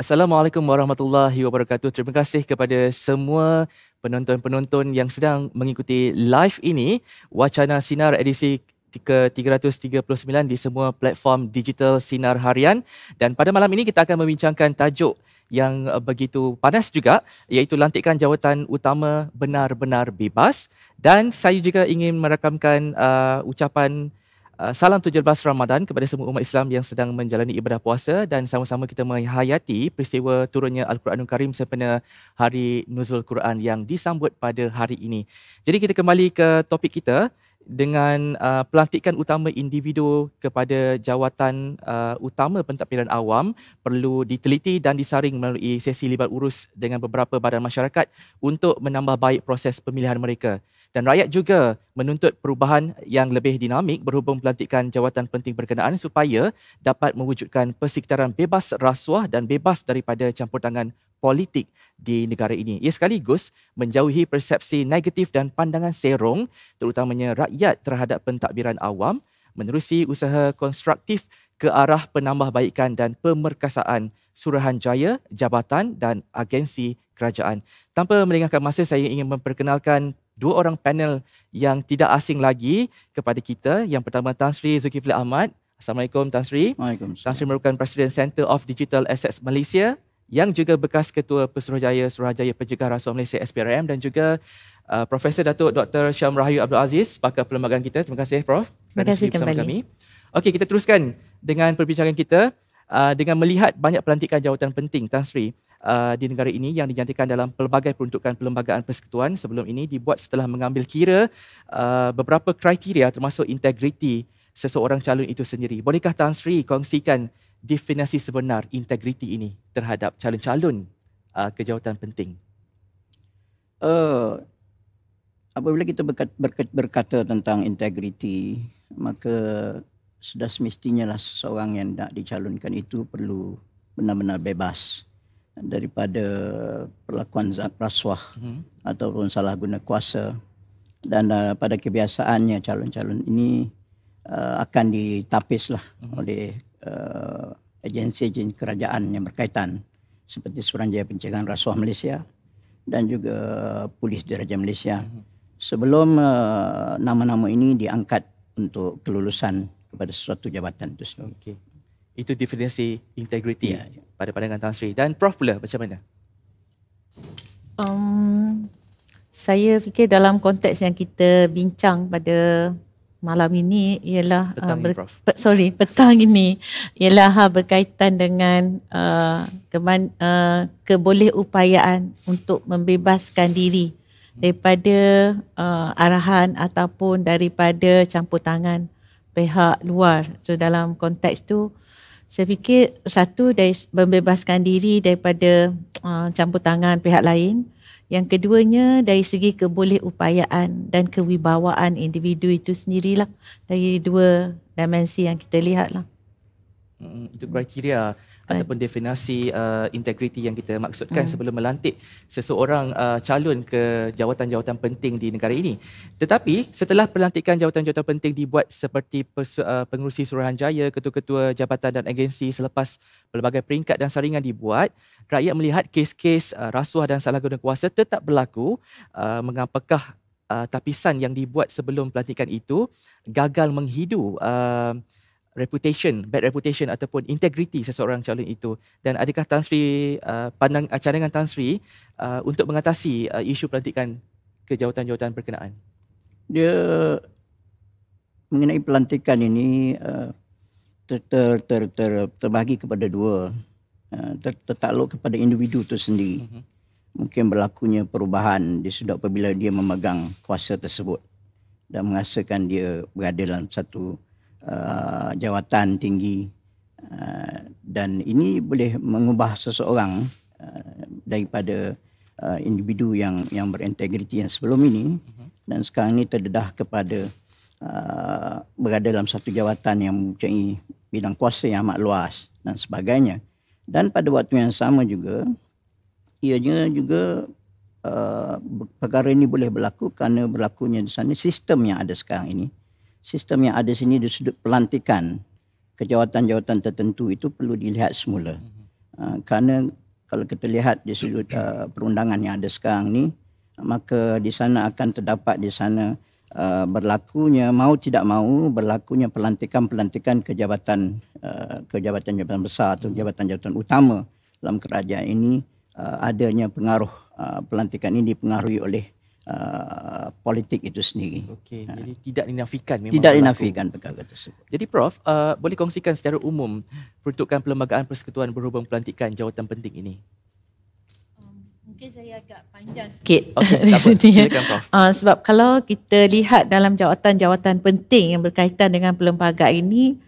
Assalamualaikum warahmatullahi wabarakatuh. Terima kasih kepada semua penonton-penonton yang sedang mengikuti live ini, Wacana Sinar edisi ke-339 di semua platform digital Sinar Harian. Dan pada malam ini kita akan membincangkan tajuk yang begitu panas juga, iaitu lantikan jawatan utama benar-benar bebas. Dan saya juga ingin merakamkan ucapan salam 17 Ramadan kepada semua umat Islam yang sedang menjalani ibadah puasa dan sama-sama kita menghayati peristiwa turunnya Al-Quranul Karim sempena Hari Nuzul Quran yang disambut pada hari ini. Jadi kita kembali ke topik kita dengan pelantikan utama individu kepada jawatan utama pentadbiran awam perlu diteliti dan disaring melalui sesi libat urus dengan beberapa badan masyarakat untuk menambah baik proses pemilihan mereka. Dan rakyat juga menuntut perubahan yang lebih dinamik berhubung pelantikan jawatan penting berkenaan supaya dapat mewujudkan persekitaran bebas rasuah dan bebas daripada campur tangan politik di negara ini. Ia sekaligus menjauhi persepsi negatif dan pandangan serong terutamanya rakyat terhadap pentadbiran awam menerusi usaha konstruktif ke arah penambahbaikan dan pemerkasaan suruhanjaya, jabatan dan agensi kerajaan. Tanpa melengahkan masa, saya ingin memperkenalkan dua orang panel yang tidak asing lagi kepada kita. Yang pertama, Tan Sri Zulkifli Ahmad. Assalamualaikum Tan Sri. Waalaikumsalam. Tan Sri merupakan Presiden Center of Digital Assets Malaysia yang juga bekas Ketua Suruhanjaya Pencegah Rasuah Malaysia SPRM dan juga Profesor Datuk Dr. Syam Rahayu Abdul Aziz, pakar perlembagaan kita. Terima kasih Prof. Terima kasih bersama kembali. kami. Okey, kita teruskan dengan perbincangan kita dengan melihat banyak pelantikan jawatan penting Tan Sri di negara ini yang dinyatakan dalam pelbagai peruntukan perlembagaan persekutuan sebelum ini dibuat setelah mengambil kira beberapa kriteria termasuk integriti seseorang calon itu sendiri. Bolehkah Tan Sri kongsikan definisi sebenar integriti ini terhadap calon-calon ke jawatan penting? Apabila kita berkata tentang integriti, maka sudah semestinya lah seseorang yang nak dicalonkan itu perlu benar-benar bebas daripada perlakuan rasuah ataupun salah guna kuasa. Dan pada kebiasaannya calon-calon ini akan ditapislah oleh agensi-agensi kerajaan yang berkaitan seperti Suruhanjaya Pencegahan Rasuah Malaysia dan juga Polis Diraja Malaysia sebelum nama-nama ini diangkat untuk kelulusan kepada sesuatu jabatan itu sendiri. Okey. Itu definisi integriti pada pandangan Tan Sri. Dan Prof pula macam mana? Saya fikir dalam konteks yang kita bincang pada malam ini ialah petang ini ialah berkaitan dengan kebolehupayaan untuk membebaskan diri daripada arahan ataupun daripada campur tangan pihak luar. So dalam konteks tu saya fikir satu dari membebaskan diri daripada campur tangan pihak lain. Yang keduanya dari segi kebolehupayaan dan kewibawaan individu itu sendirilah, dari dua dimensi yang kita lihatlah. Itu kriteria ataupun definisi integriti yang kita maksudkan sebelum melantik seseorang calon ke jawatan-jawatan penting di negara ini. Tetapi setelah pelantikan jawatan-jawatan penting dibuat seperti pengerusi Suruhanjaya, ketua-ketua jabatan dan agensi selepas pelbagai peringkat dan saringan dibuat, rakyat melihat kes-kes rasuah dan salah guna kuasa tetap berlaku. Mengapakah tapisan yang dibuat sebelum pelantikan itu gagal menghidu bad reputation ataupun integriti seseorang calon itu? Dan adakah Tan Sri cadangan Tan Sri untuk mengatasi isu pelantikan ke jawatan-jawatan berkenaan? Dia mengenai pelantikan ini terbagi kepada dua, tertakluk kepada individu itu sendiri. Mungkin berlakunya perubahan di sudut apabila dia memegang kuasa tersebut dan menghasilkan dia berada dalam satu jawatan tinggi, dan ini boleh mengubah seseorang daripada individu yang berintegriti yang sebelum ini dan sekarang ini terdedah kepada berada dalam satu jawatan yang mempunyai bidang kuasa yang amat luas dan sebagainya. Dan pada waktu yang sama juga ianya juga perkara ini boleh berlaku kerana berlakunya di sana sistem yang ada sekarang ini. Sistem yang ada sini di sudut pelantikan ke jawatan-jawatan tertentu itu perlu dilihat semula. Kerana kalau kita lihat di sudut perundangan yang ada sekarang ni, maka di sana akan terdapat di sana berlakunya mau tidak mau berlakunya pelantikan ke jabatan besar atau jabatan utama dalam kerajaan ini. Adanya pengaruh pelantikan ini dipengaruhi oleh politik itu sendiri. Okey, jadi tidak dinafikan memang Tidak berlaku. dinafikan perkara tersebut. Jadi Prof, boleh kongsikan secara umum peruntukan Perlembagaan Persekutuan berhubung pelantikan jawatan penting ini? Mungkin saya agak panjang sikit. Okey, di tak apa. sini, ya. Silakan Prof. Sebab kalau kita lihat dalam jawatan-jawatan penting yang berkaitan dengan perlembagaan ini,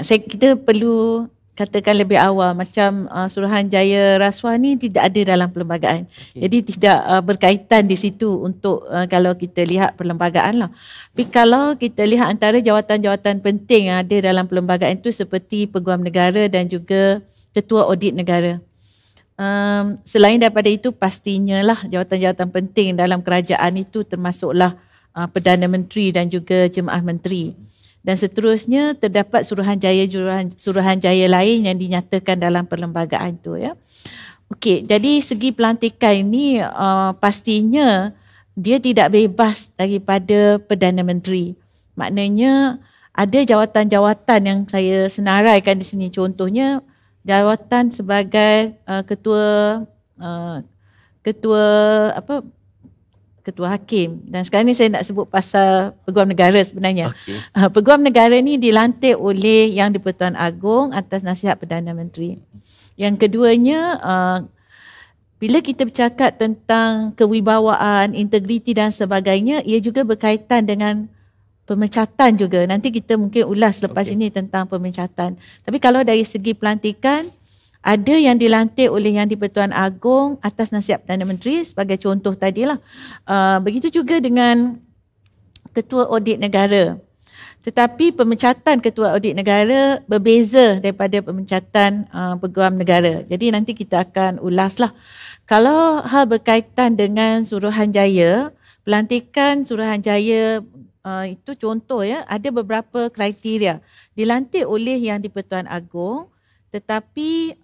kita perlu katakan lebih awal macam Suruhanjaya Rasuah ni tidak ada dalam perlembagaan. Okey. Jadi tidak berkaitan di situ untuk kalau kita lihat perlembagaan lah. Tapi kalau kita lihat antara jawatan-jawatan penting yang ada dalam perlembagaan itu seperti Peguam Negara dan juga Ketua Audit Negara. Selain daripada itu pastinya lah jawatan-jawatan penting dalam kerajaan itu termasuklah Perdana Menteri dan juga Jemaah Menteri. Dan seterusnya terdapat suruhanjaya lain yang dinyatakan dalam perlembagaan itu, ya. Okey, jadi segi pelantikan ini pastinya dia tidak bebas daripada Perdana Menteri. Maknanya ada jawatan-jawatan yang saya senaraikan di sini, contohnya jawatan sebagai ketua hakim, dan sekarang ni saya nak sebut pasal Peguam Negara sebenarnya. Okey. Peguam Negara ni dilantik oleh Yang di-Pertuan Agong atas nasihat Perdana Menteri. Yang keduanya, bila kita bercakap tentang kewibawaan, integriti dan sebagainya, ia juga berkaitan dengan pemecatan juga. Nanti kita mungkin ulas lepas ini tentang pemecatan. Tapi kalau dari segi pelantikan, ada yang dilantik oleh Yang di-Pertuan Agong atas nasihat Perdana Menteri sebagai contoh tadilah. Begitu juga dengan Ketua Audit Negara. Tetapi pemecatan Ketua Audit Negara berbeza daripada pemecatan Peguam Negara. Jadi nanti kita akan ulaslah. Kalau hal berkaitan dengan Suruhanjaya, pelantikan Suruhanjaya itu contoh, ya, ada beberapa kriteria. Dilantik oleh Yang di-Pertuan Agong, tetapi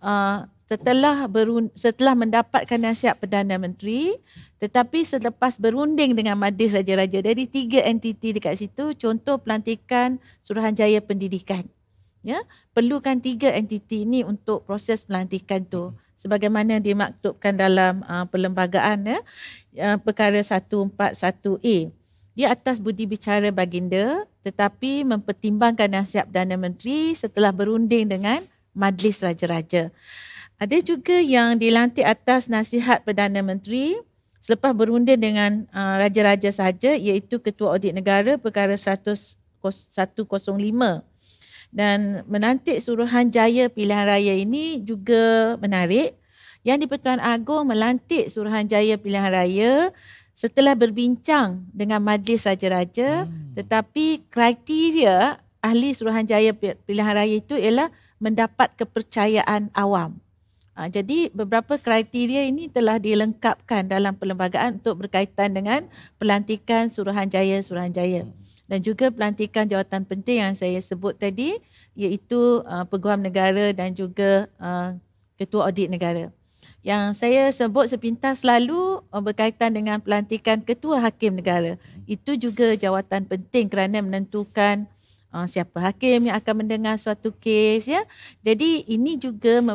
setelah mendapatkan nasihat Perdana Menteri, tetapi selepas berunding dengan Majlis Raja-Raja, dari 3 entiti dekat situ, contoh pelantikan Suruhanjaya Pendidikan. Ya, perlukan 3 entiti ini untuk proses pelantikan tu, sebagaimana dimaktubkan dalam perlembagaan, ya, perkara 141A. Dia atas budi bicara baginda, tetapi mempertimbangkan nasihat Perdana Menteri setelah berunding dengan Majlis Raja-Raja. Ada juga yang dilantik atas nasihat Perdana Menteri selepas berunding dengan Raja-Raja sahaja, iaitu Ketua Audit Negara perkara 105. Dan menantik Suruhanjaya Pilihan Raya ini juga menarik. Yang di-Pertuan Agong melantik Suruhanjaya Pilihan Raya setelah berbincang dengan Majlis Raja-Raja, tetapi kriteria ahli Suruhanjaya Pilihan Raya itu ialah mendapat kepercayaan awam. Jadi beberapa kriteria ini telah dilengkapkan dalam perlembagaan untuk berkaitan dengan pelantikan Suruhanjaya. Dan juga pelantikan jawatan penting yang saya sebut tadi, iaitu Peguam Negara dan juga Ketua Audit Negara. Yang saya sebut sepintas lalu berkaitan dengan pelantikan Ketua Hakim Negara. Itu juga jawatan penting kerana menentukan siapa hakim yang akan mendengar suatu kes, ya. Jadi ini juga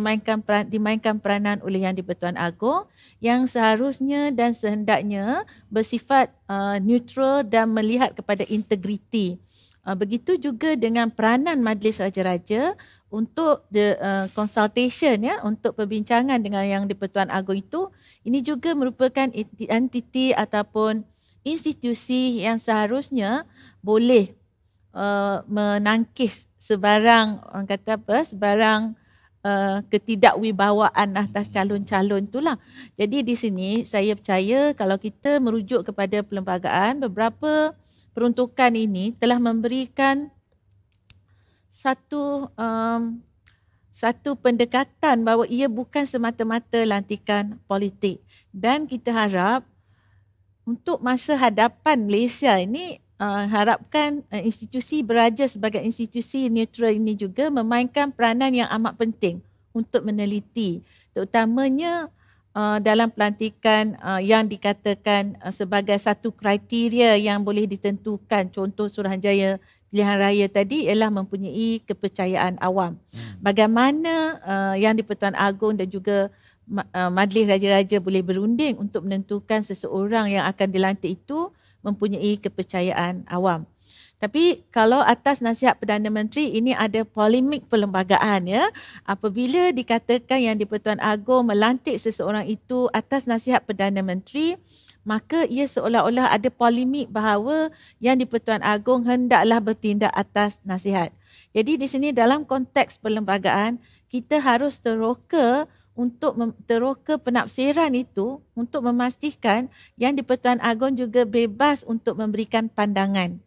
dimainkan peranan oleh Yang di-Pertuan Agong yang seharusnya dan sehendaknya bersifat neutral dan melihat kepada integriti. Begitu juga dengan peranan Majlis Raja-Raja untuk consultation, ya, untuk perbincangan dengan Yang di-Pertuan Agong itu. Ini juga merupakan entiti ataupun institusi yang seharusnya boleh menangkis sebarang, orang kata apa, sebarang ketidakwibawaan atas calon-calon itulah. Jadi di sini saya percaya kalau kita merujuk kepada perlembagaan, beberapa peruntukan ini telah memberikan satu pendekatan bahawa ia bukan semata-mata lantikan politik, dan kita harap untuk masa hadapan Malaysia ini harapkan institusi beraja sebagai institusi neutral ini juga memainkan peranan yang amat penting untuk meneliti, terutamanya dalam pelantikan yang dikatakan sebagai satu kriteria yang boleh ditentukan, contoh Suruhanjaya pilihan raya tadi ialah mempunyai kepercayaan awam. Bagaimana Yang di-Pertuan Agong dan juga Majlis Raja-Raja boleh berunding untuk menentukan seseorang yang akan dilantik itu mempunyai kepercayaan awam. Tapi kalau atas nasihat Perdana Menteri, ini ada polemik perlembagaan ya. Apabila dikatakan Yang di-Pertuan Agong melantik seseorang itu atas nasihat Perdana Menteri, maka ia seolah-olah ada polemik bahawa Yang di-Pertuan Agong hendaklah bertindak atas nasihat. Jadi di sini dalam konteks perlembagaan, kita harus teroka penafsiran itu untuk memastikan Yang di-Pertuan Agong juga bebas untuk memberikan pandangan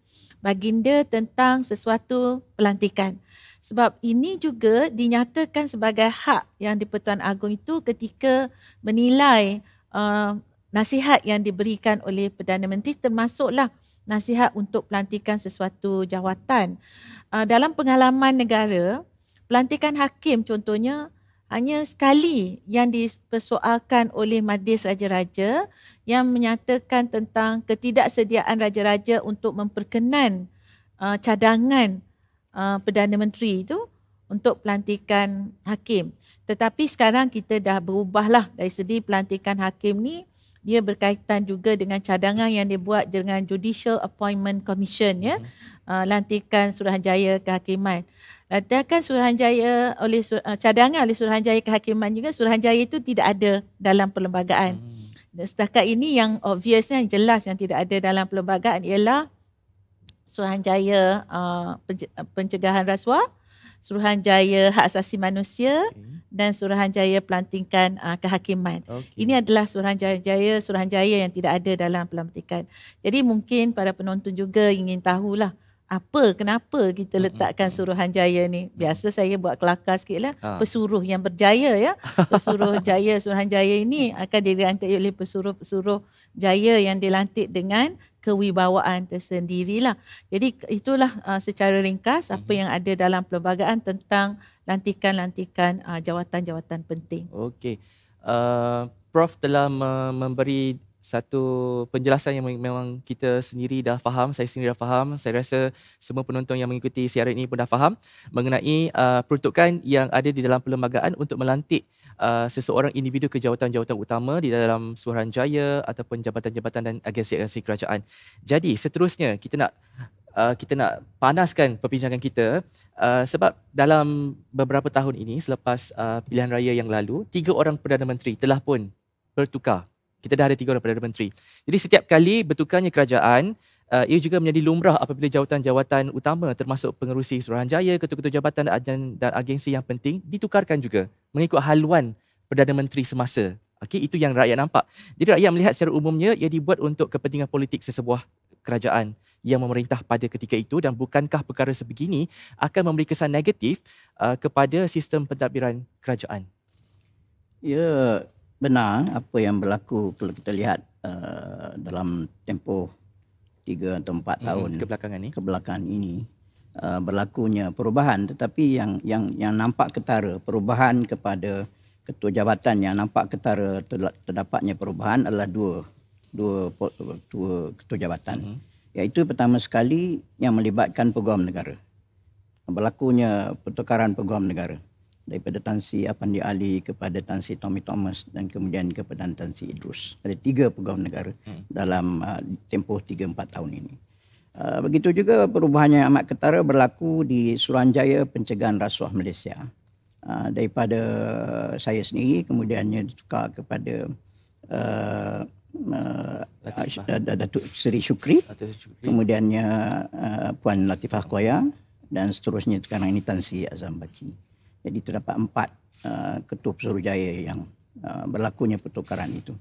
baginda tentang sesuatu pelantikan. Sebab ini juga dinyatakan sebagai hak Yang di-Pertuan Agong itu ketika menilai nasihat yang diberikan oleh Perdana Menteri, termasuklah nasihat untuk pelantikan sesuatu jawatan. Dalam pengalaman negara, pelantikan hakim contohnya hanya sekali yang dipersoalkan oleh Majlis Raja-Raja yang menyatakan tentang ketidaksediaan Raja-Raja untuk memperkenan cadangan Perdana Menteri itu untuk pelantikan hakim. Tetapi sekarang kita dah berubahlah dari segi pelantikan hakim ni, dia berkaitan juga dengan cadangan yang dibuat dengan Judicial Appointment Commission ya, lantikan Suruhanjaya Kehakiman. Lantikan Suruhanjaya oleh cadangan oleh Suruhanjaya Kehakiman juga, Suruhanjaya itu tidak ada dalam perlembagaan. Dan setakat ini yang obviousnya, yang jelas yang tidak ada dalam perlembagaan ialah Suruhanjaya pencegahan rasuah, Suruhanjaya hak asasi manusia dan Suruhanjaya pelantikan kehakiman. Ini adalah Suruhanjaya yang tidak ada dalam pelantikan. Jadi mungkin para penonton juga ingin tahulah kenapa kita letakkan Suruhanjaya ni. Biasa saya buat kelakar sikit lah. Pesuruh yang berjaya ya. Pesuruh jaya Suruhanjaya ini akan dilantik oleh pesuruh-pesuruh jaya yang dilantik dengan kewibawaan tersendirilah. Jadi itulah secara ringkas apa yang ada dalam perlembagaan tentang lantikan-lantikan jawatan-jawatan penting. Okey. Prof telah memberi satu penjelasan yang memang kita sendiri dah faham, saya sendiri dah faham, saya rasa semua penonton yang mengikuti siaran ini pun dah faham mengenai peruntukan yang ada di dalam perlembagaan untuk melantik seseorang individu ke jawatan-jawatan utama di dalam Suruhanjaya ataupun jabatan-jabatan dan agensi-agensi kerajaan. Jadi seterusnya kita nak panaskan perbincangan kita sebab dalam beberapa tahun ini selepas pilihan raya yang lalu, 3 orang Perdana Menteri telah pun bertukar. Kita dah ada 3 orang Perdana Menteri. Jadi setiap kali bertukarnya kerajaan, ia juga menjadi lumrah apabila jawatan-jawatan utama termasuk pengerusi Suruhanjaya, ketua-ketua jabatan dan agensi yang penting ditukarkan juga mengikut haluan Perdana Menteri semasa. Okey, itu yang rakyat nampak. Jadi rakyat melihat secara umumnya ia dibuat untuk kepentingan politik sesebuah kerajaan yang memerintah pada ketika itu, dan bukankah perkara sebegini akan memberi kesan negatif kepada sistem pentadbiran kerajaan? Ya, benar apa yang berlaku kalau kita lihat dalam tempoh 3 atau 4 tahun kebelakangan ini berlakunya perubahan, tetapi yang nampak ketara perubahan kepada ketua jabatan, yang nampak ketara terdapatnya perubahan adalah dua ketua jabatan. Iaitu pertama sekali yang melibatkan peguam negara. Berlakunya pertukaran peguam negara daripada Tan Sri Apandi Ali kepada Tan Sri Tommy Thomas dan kemudian kepada Tan Sri Idrus. Ada 3 peguam negara dalam tempoh 3-4 tahun ini. Begitu juga perubahan yang amat ketara berlaku di Suruhanjaya Pencegahan Rasuah Malaysia. Daripada saya sendiri kemudiannya ditukar kepada Datuk Seri Syukri, kemudiannya Puan Latifah Koya, dan seterusnya sekarang ini Tan Sri Azam Baki. Jadi terdapat 4 ketua Pesuruhjaya yang berlakunya pertukaran itu.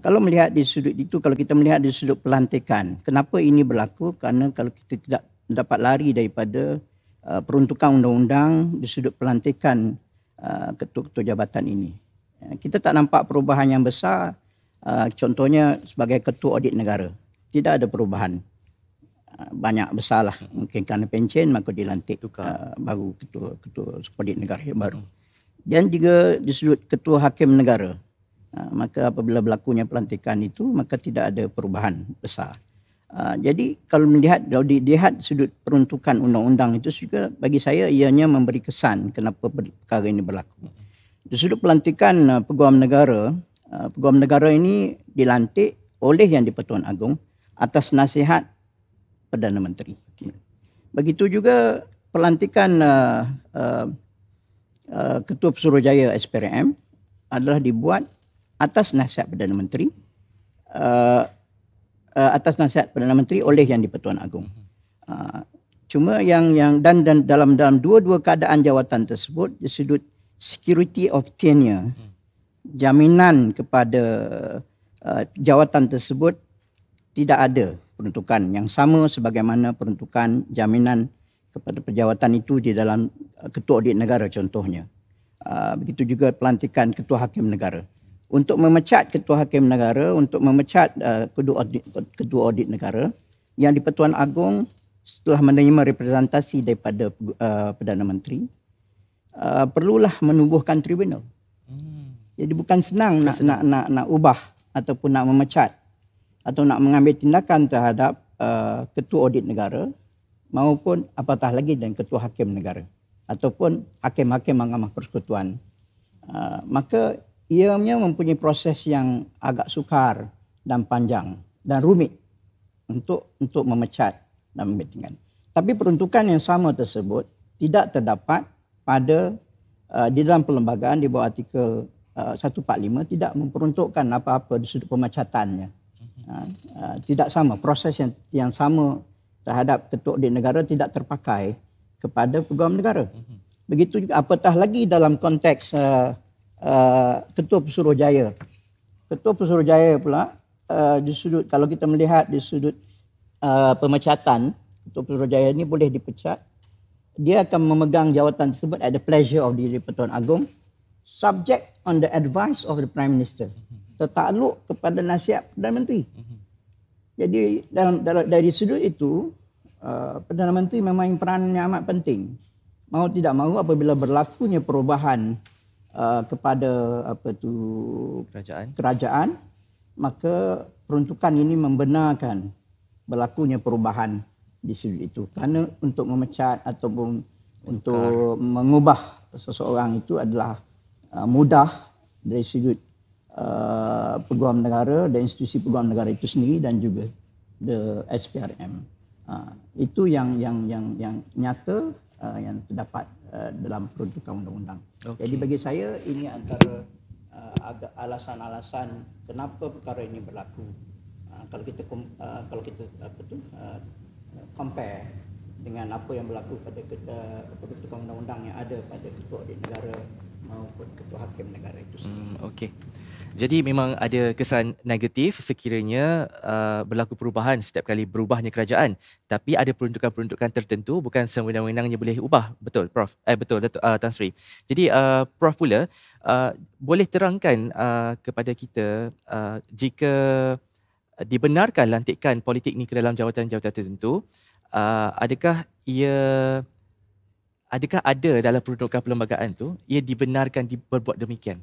Kalau melihat di sudut itu, kalau kita melihat di sudut pelantikan, kenapa ini berlaku? Kerana kalau kita tidak dapat lari daripada peruntukan undang-undang di sudut pelantikan ketua-ketua jabatan ini. Kita tak nampak perubahan yang besar. Contohnya sebagai ketua audit negara, tidak ada perubahan banyak besar lah. Mungkin kerana pencen maka dilantik baru ketua audit negara yang baru. Dan juga di sudut ketua hakim negara. Maka apabila berlakunya pelantikan itu, maka tidak ada perubahan besar. Jadi kalau dilihat sudut peruntukan undang-undang itu juga bagi saya ianya memberi kesan kenapa perkara ini berlaku. Di sudut pelantikan peguam negara ini dilantik oleh Yang di-Pertuan Agong atas nasihat Perdana Menteri. Begitu juga pelantikan Ketua Pesuruhjaya SPRM adalah dibuat atas nasihat Perdana Menteri, oleh Yang di-Pertuan Agong. Cuma dan dalam dua-dua keadaan jawatan tersebut, di sudut security of tenure, jaminan kepada jawatan tersebut tidak ada peruntukan yang sama sebagaimana peruntukan jaminan kepada pejawatan itu di dalam Ketua Audit Negara contohnya. Begitu juga pelantikan Ketua Hakim Negara. Untuk memecat Ketua Hakim Negara, untuk memecat Ketua Audit Negara, Yang di-Pertuan Agong setelah menerima representasi daripada Perdana Menteri, perlulah menubuhkan tribunal. Jadi bukan senang nak ubah ataupun nak memecat atau nak mengambil tindakan terhadap Ketua Audit Negara maupun apatah lagi dan Ketua Hakim Negara ataupun hakim-hakim Mahkamah Persekutuan. Maka ianya mempunyai proses yang agak sukar dan panjang dan rumit untuk memecat dan membetingkan. Tapi peruntukan yang sama tersebut tidak terdapat pada di dalam perlembagaan di bawah artikel 145 tidak memperuntukkan apa-apa di sudut pemecatannya. Tidak sama, proses yang sama terhadap Ketua Audit Negara tidak terpakai kepada Peguam Negara. Begitu juga apatah lagi dalam konteks Ketua Pesuruhjaya. Ketua Pesuruhjaya pula di sudut, kalau kita melihat di sudut pemecatan, Ketua Pesuruhjaya ini boleh dipecat. Dia akan memegang jawatan tersebut at the pleasure of the Pertuan Agong, subject on the advice of the Prime Minister. Tertakluk kepada nasihat Perdana Menteri. Jadi dari sudut itu, Perdana Menteri memain peranan yang amat penting. Mau tidak mahu apabila berlakunya perubahan kepada kerajaan, maka peruntukan ini membenarkan berlakunya perubahan di sudut itu. Kerana untuk memecat ataupun untuk mengubah seseorang itu adalah mudah dari sudut Peguam Negara dan institusi Peguam Negara itu sendiri dan juga the SPRM. Itu yang nyata yang terdapat dalam peruntukan undang-undang. Okay. Jadi bagi saya ini antara alasan-alasan kenapa perkara ini berlaku. Kalau kita compare dengan apa yang berlaku pada peruntukan undang-undang yang ada pada Ketua Audit Negara maupun Ketua Hakim Negara itu sendiri. Okey. Jadi memang ada kesan negatif sekiranya berlaku perubahan setiap kali berubahnya kerajaan. Tapi ada peruntukan-peruntukan tertentu bukan sewenang-wenangnya boleh ubah. Betul, Prof. Betul, Tan Sri. Jadi Prof pula boleh terangkan kepada kita jika dibenarkan lantikan politik ni ke dalam jawatan-jawatan tertentu, adakah ada dalam peruntukan perlembagaan tu ia dibenarkan berbuat demikian?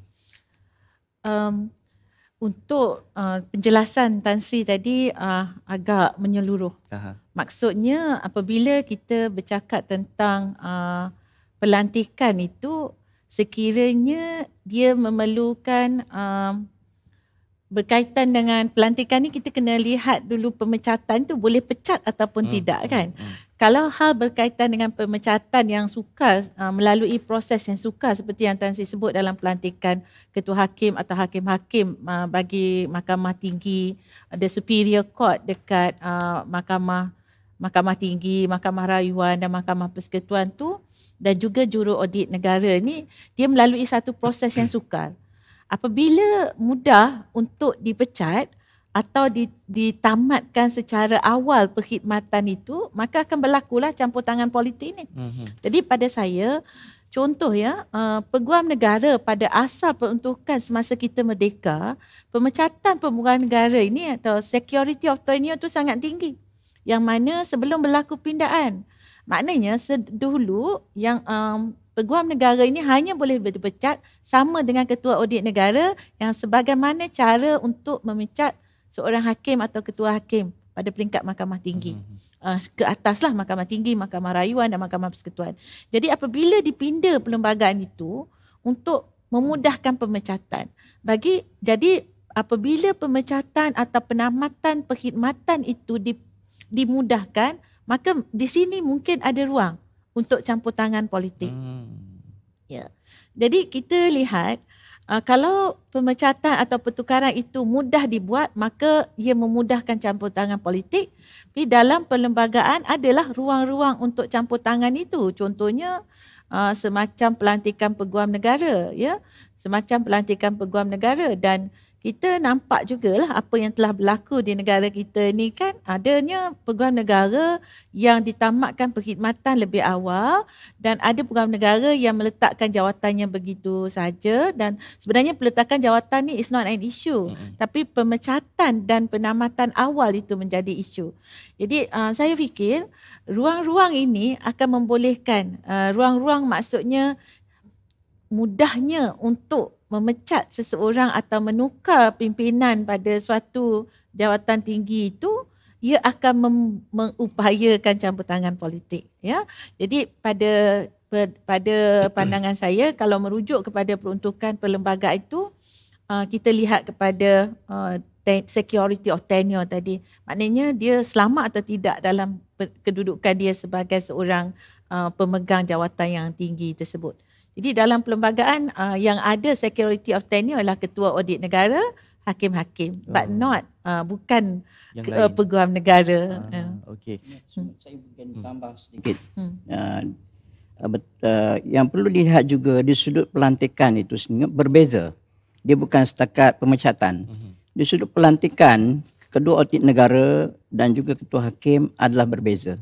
Untuk penjelasan Tan Sri tadi agak menyeluruh. Maksudnya apabila kita bercakap tentang pelantikan itu, sekiranya dia memerlukan berkaitan dengan pelantikan ni, kita kena lihat dulu pemecatan tu boleh pecat ataupun tidak kan. Kalau hal berkaitan dengan pemecatan yang sukar melalui proses yang sukar seperti yang Tan Sri sebut dalam pelantikan ketua hakim atau hakim-hakim bagi mahkamah tinggi, the superior court dekat mahkamah tinggi, mahkamah rayuan dan mahkamah persekutuan tu, dan juga juru audit negara ni, dia melalui satu proses yang sukar. Apabila mudah untuk dipecat atau ditamatkan secara awal perkhidmatan itu, maka akan berlakulah campur tangan politik ni. Jadi pada saya, contoh ya, peguam negara pada asal peruntukan semasa kita merdeka, pemecatan peguam negara ini atau security of tenure itu sangat tinggi. Yang mana sebelum berlaku pindaan. Maknanya dulu yang peguam negara ini hanya boleh dipecat sama dengan ketua audit negara yang sebagaimana cara untuk memecat seorang hakim atau ketua hakim pada peringkat mahkamah tinggi. Ke ataslah mahkamah tinggi, mahkamah rayuan dan mahkamah persekutuan. Jadi apabila dipinda perlembagaan itu untuk memudahkan pemecatan. Jadi apabila pemecatan atau penamatan perkhidmatan itu dimudahkan, maka di sini mungkin ada ruang untuk campur tangan politik. Ya. Jadi kita lihat kalau pemecatan atau pertukaran itu mudah dibuat, maka ia memudahkan campur tangan politik. Di dalam perlembagaan adalah ruang-ruang untuk campur tangan itu. Contohnya semacam pelantikan peguam negara, ya, semacam pelantikan peguam negara. Dan kita nampak jugalah apa yang telah berlaku di negara kita ni kan, adanya peguam negara yang ditamatkan perkhidmatan lebih awal dan ada peguam negara yang meletakkan jawatannya begitu saja, dan sebenarnya peletakan jawatan ni is not an issue, tapi pemecatan dan penamatan awal itu menjadi isu. Jadi saya fikir ruang-ruang ini akan membolehkan, ruang-ruang maksudnya mudahnya untuk memecat seseorang atau menukar pimpinan pada suatu jawatan tinggi itu, ia akan mengupayakan campur tangan politik, ya. Jadi pada pandangan saya, kalau merujuk kepada peruntukan perlembagaan itu, kita lihat kepada security of tenure tadi, maknanya dia selamat atau tidak dalam kedudukan dia sebagai seorang pemegang jawatan yang tinggi tersebut. Jadi dalam perlembagaan yang ada security of tenure adalah ketua audit negara, hakim-hakim, but not bukan peguam negara. Okey. Saya mungkin tambah sedikit. Yang perlu dilihat juga di sudut pelantikan itu sendiri berbeza. Dia bukan setakat pemecatan. Di sudut pelantikan, kedua audit negara dan juga ketua hakim adalah berbeza.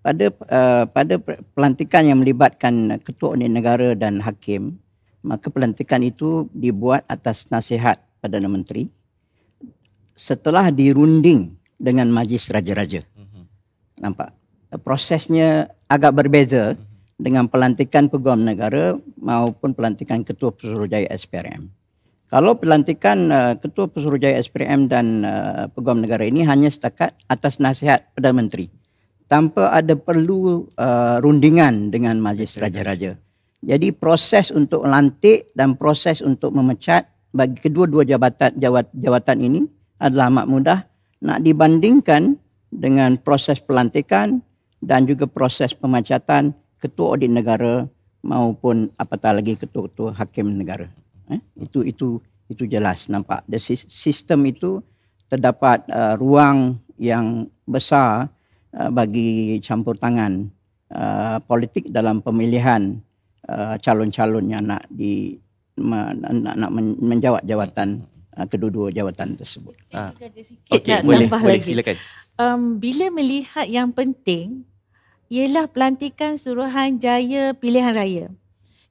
Pada pelantikan yang melibatkan ketua audit negara dan hakim, maka pelantikan itu dibuat atas nasihat Perdana Menteri setelah dirunding dengan Majlis Raja-Raja. Nampak? Prosesnya agak berbeza dengan pelantikan peguam negara maupun pelantikan ketua Pesuruhjaya SPRM. Kalau pelantikan ketua Pesuruhjaya SPRM dan peguam negara ini hanya setakat atas nasihat Perdana Menteri, tanpa ada perlu rundingan dengan Majlis Raja-Raja. Jadi proses untuk lantik dan proses untuk memecat bagi kedua-dua jawatan ini adalah amat mudah nak dibandingkan dengan proses pelantikan dan juga proses pemecatan ketua audit negara maupun apatah lagi ketua-ketua hakim negara. Itu jelas nampak. The sistem itu terdapat ruang yang besar bagi campur tangan politik dalam pemilihan calon-calon yang nak menjawat jawatan kedua-dua jawatan tersebut. Okey, boleh silakan. Bila melihat yang penting ialah pelantikan Suruhanjaya Pilihan Raya,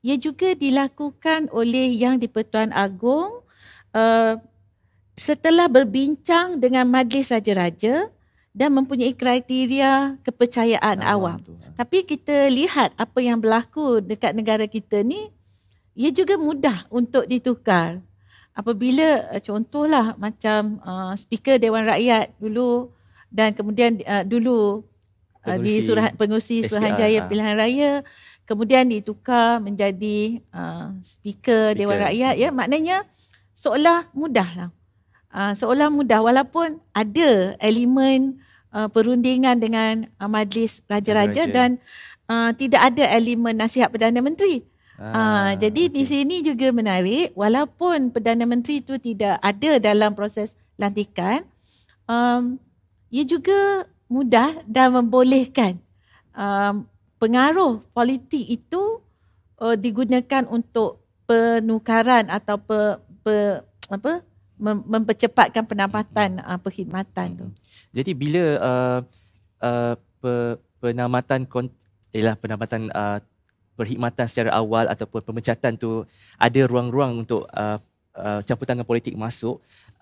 ia juga dilakukan oleh Yang di-Pertuan Agong setelah berbincang dengan Majlis Raja-Raja dan mempunyai kriteria kepercayaan awam. Tapi kita lihat apa yang berlaku dekat negara kita ni, ia juga mudah untuk ditukar. Apabila contohlah macam Speaker Dewan Rakyat dulu dan kemudian dulu di pengurusi Suruhanjaya Pilihan Raya, kemudian ditukar menjadi Speaker Dewan Rakyat, ya, maknanya seolah mudahlah. Seolah mudah walaupun ada elemen perundingan dengan Majlis Raja-Raja dan tidak ada elemen nasihat Perdana Menteri. Jadi di sini juga menarik, walaupun Perdana Menteri itu tidak ada dalam proses lantikan, ia juga mudah dan membolehkan pengaruh politik itu digunakan untuk penukaran atau mempercepatkan penamatan perkhidmatan tu. Jadi bila penamatan perkhidmatan secara awal ataupun pemecatan tu ada ruang-ruang untuk campur tangan politik masuk,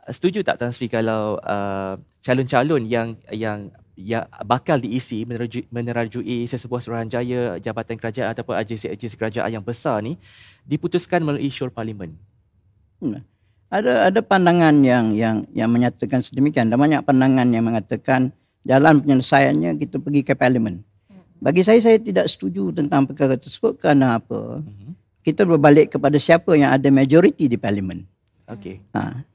setuju tak Tan Sri kalau calon-calon yang yang bakal diisi menerajui sesebuah suruhanjaya jabatan kerajaan ataupun agensi-agensi kerajaan yang besar ni diputuskan melalui syur parlimen. Ada pandangan yang menyatakan sedemikian, dan banyak pandangan yang mengatakan jalan penyelesaiannya kita pergi ke parlimen. Bagi saya tidak setuju tentang perkara tersebut. Kerana apa? Kita berbalik kepada siapa yang ada majoriti di parlimen. Okey.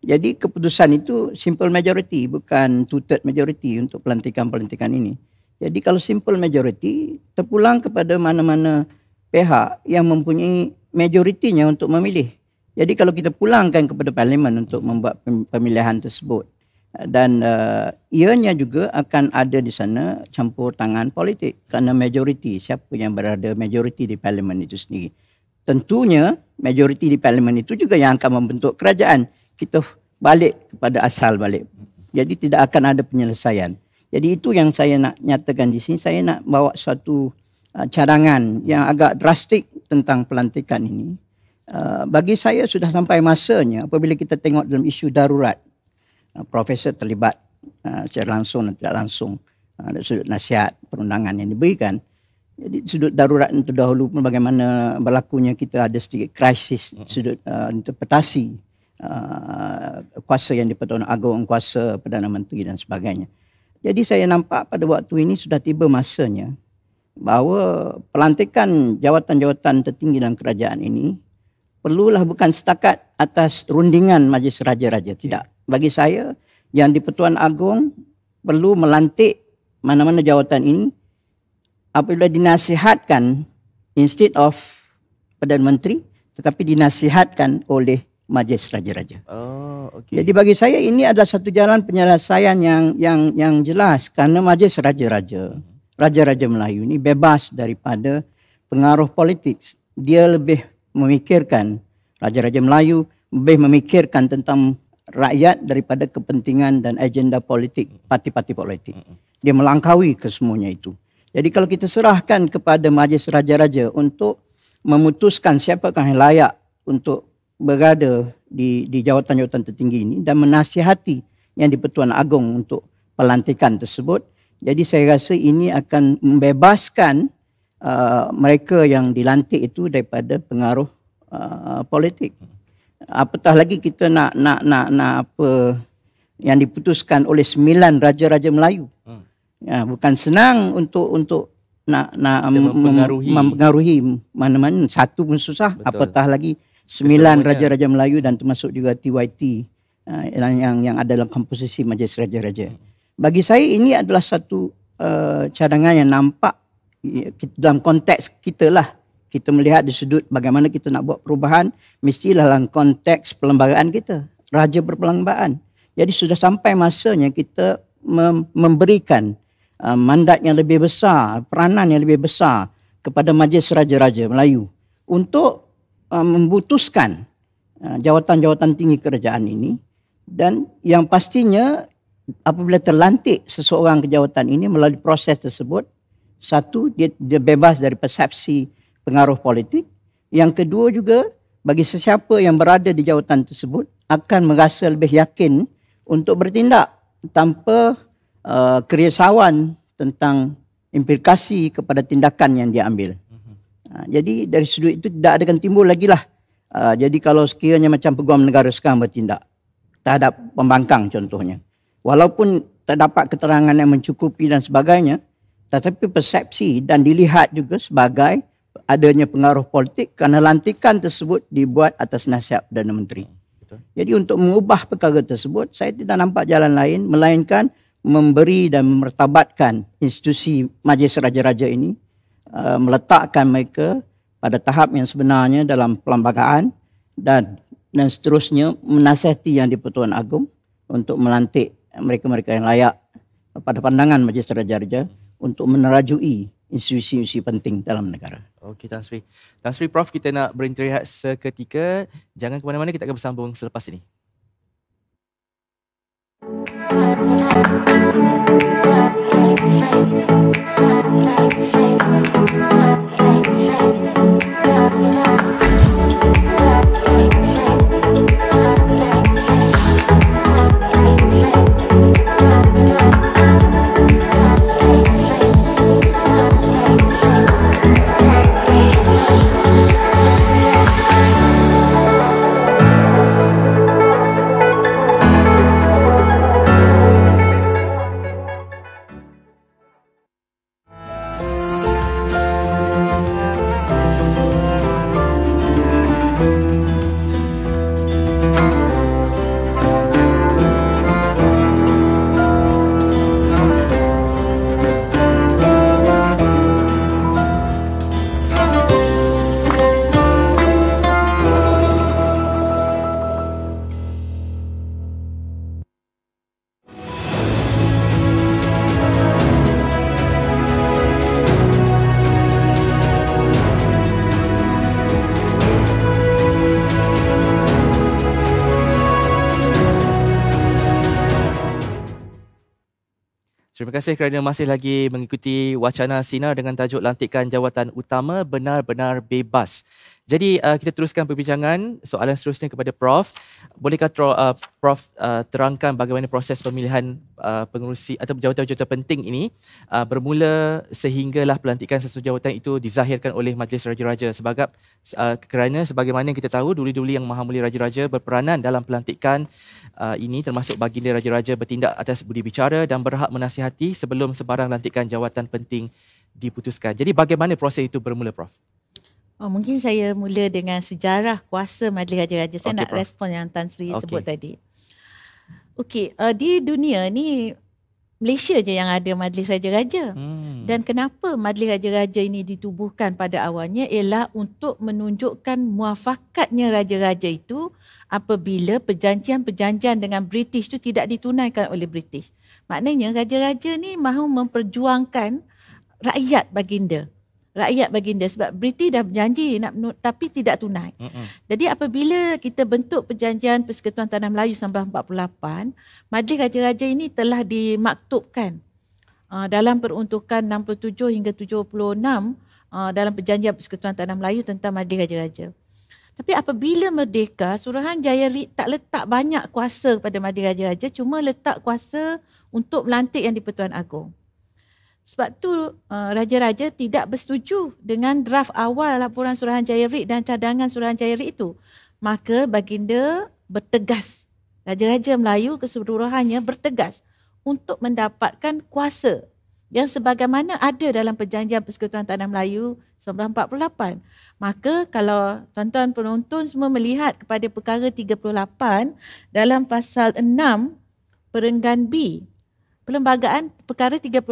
Jadi keputusan itu simple majority, bukan two-third majority untuk pelantikan ini. Jadi kalau simple majority, terpulang kepada mana-mana pihak yang mempunyai majoritinya untuk memilih. Jadi kalau kita pulangkan kepada parlimen untuk membuat pemilihan tersebut, dan ianya juga akan ada di sana campur tangan politik kerana majoriti, siapa yang berada majoriti di parlimen itu sendiri. Tentunya majoriti di parlimen itu juga yang akan membentuk kerajaan. Kita balik kepada asal balik. Jadi tidak akan ada penyelesaian. Jadi itu yang saya nak nyatakan di sini. Saya nak bawa suatu cadangan yang agak drastik tentang pelantikan ini. Bagi saya sudah sampai masanya apabila kita tengok dalam isu darurat. Profesor terlibat secara langsung dan tidak langsung dari sudut nasihat perundangan yang diberikan. Jadi sudut darurat itu dahulu pun bagaimana berlakunya kita ada sedikit krisis sudut interpretasi kuasa yang di-Pertuan Agong, kuasa Perdana Menteri dan sebagainya. Jadi saya nampak pada waktu ini sudah tiba masanya bahawa pelantikan jawatan-jawatan tertinggi dalam kerajaan ini perlulah bukan setakat atas rundingan Majlis Raja-Raja. Tidak. Bagi saya, yang di-Pertuan Agong perlu melantik mana-mana jawatan ini apabila dinasihatkan instead of Perdana Menteri, tetapi dinasihatkan oleh Majlis Raja-Raja. Jadi bagi saya ini adalah satu jalan penyelesaian yang jelas, kerana Majlis Raja-Raja, Raja-Raja Melayu ini bebas daripada pengaruh politik. Dia lebih memikirkan, Raja-Raja Melayu lebih memikirkan tentang rakyat daripada kepentingan dan agenda politik, parti-parti politik. Dia melangkaui kesemuanya itu. Jadi kalau kita serahkan kepada Majlis Raja-Raja untuk memutuskan siapakah yang layak untuk berada di jawatan-jawatan tertinggi ini dan menasihati yang di-Pertuan Agong untuk pelantikan tersebut, jadi saya rasa ini akan membebaskan mereka yang dilantik itu daripada pengaruh politik. Apatah lagi kita nak apa yang diputuskan oleh 9 raja-raja Melayu. Ya, bukan senang untuk nak mempengaruhi mana-mana, satu pun susah. Betul. Apatah lagi 9 raja-raja Melayu dan termasuk juga TYT yang ada dalam komposisi Majlis Raja-Raja. Bagi saya ini adalah satu cadangan yang nampak dalam konteks kita lah. Kita melihat di sudut bagaimana kita nak buat perubahan, mestilah dalam konteks perlembagaan kita, raja berperlembagaan. Jadi sudah sampai masanya kita memberikan mandat yang lebih besar, peranan yang lebih besar kepada Majlis Raja-Raja Melayu untuk memutuskan jawatan-jawatan tinggi kerajaan ini, dan yang pastinya apabila terlantik seseorang ke jawatan ini melalui proses tersebut, satu, dia bebas dari persepsi pengaruh politik. Yang kedua juga, bagi sesiapa yang berada di jawatan tersebut akan merasa lebih yakin untuk bertindak tanpa kerisauan tentang implikasi kepada tindakan yang dia ambil. Jadi dari sudut itu tidak akan timbul lagi lah. Jadi kalau sekiranya macam Peguam Negara sekarang bertindak terhadap pembangkang contohnya, walaupun terdapat keterangan yang mencukupi dan sebagainya, tetapi persepsi dan dilihat juga sebagai adanya pengaruh politik kerana lantikan tersebut dibuat atas nasihat Perdana Menteri. Betul. Jadi untuk mengubah perkara tersebut, saya tidak nampak jalan lain melainkan memberi dan memertabatkan institusi Majlis Raja-Raja ini, meletakkan mereka pada tahap yang sebenarnya dalam perlembagaan dan seterusnya menasihati yang di-Pertuan Agong untuk melantik mereka-mereka yang layak pada pandangan Majlis Raja-Raja untuk menerajui institusi-institusi penting dalam negara. Okey, Tan Sri. Tan Sri, Prof, kita nak beristirahat seketika. Jangan ke mana-mana, kita akan bersambung selepas ini. Terima kasih kerana masih lagi mengikuti wacana Sinar dengan tajuk lantikan jawatan utama benar-benar bebas. Jadi kita teruskan perbincangan. Soalan seterusnya kepada Prof. Bolehkah Prof terangkan bagaimana proses pemilihan pengerusi atau jawatan-jawatan penting ini bermula sehinggalah pelantikan sesuatu jawatan itu dizahirkan oleh Majlis Raja-Raja, kerana sebagaimana kita tahu duli-duli yang Maha Mulia Raja-Raja berperanan dalam pelantikan ini, termasuk baginda Raja-Raja bertindak atas budi bicara dan berhak menasihati sebelum sebarang lantikan jawatan penting diputuskan. Jadi bagaimana proses itu bermula, Prof? Mungkin saya mula dengan sejarah kuasa Majlis Raja-Raja. Saya nak Prof. respon yang Tan Sri sebut tadi. Okey, di dunia ni Malaysia je yang ada Majlis Raja-Raja. Dan kenapa Majlis Raja-Raja ini ditubuhkan pada awalnya ialah untuk menunjukkan muafakatnya Raja-Raja itu apabila perjanjian-perjanjian dengan British itu tidak ditunaikan oleh British. Maknanya Raja-Raja ni mahu memperjuangkan rakyat baginda. Sebab British dah berjanji tapi tidak tunai. Jadi apabila kita bentuk perjanjian Persekutuan Tanah Melayu 1948, Majlis Raja-Raja ini telah dimaktubkan dalam peruntukan 67 hingga 76 dalam perjanjian Persekutuan Tanah Melayu tentang Majlis Raja-Raja. Tapi apabila merdeka, Suruhanjaya RIT tak letak banyak kuasa kepada Majlis Raja-Raja, cuma letak kuasa untuk melantik Yang di-Pertuan Agong. Sebab tu Raja-Raja tidak bersetuju dengan draft awal laporan Suruhanjaya RIT dan cadangan Suruhanjaya RIT itu. Maka baginda bertegas, Raja-Raja Melayu keseluruhannya bertegas untuk mendapatkan kuasa yang sebagaimana ada dalam perjanjian Persekutuan Tanah Melayu 1948. Maka kalau tuan-tuan penonton semua melihat kepada perkara 38 dalam pasal 6 perenggan B, Perlembagaan perkara 38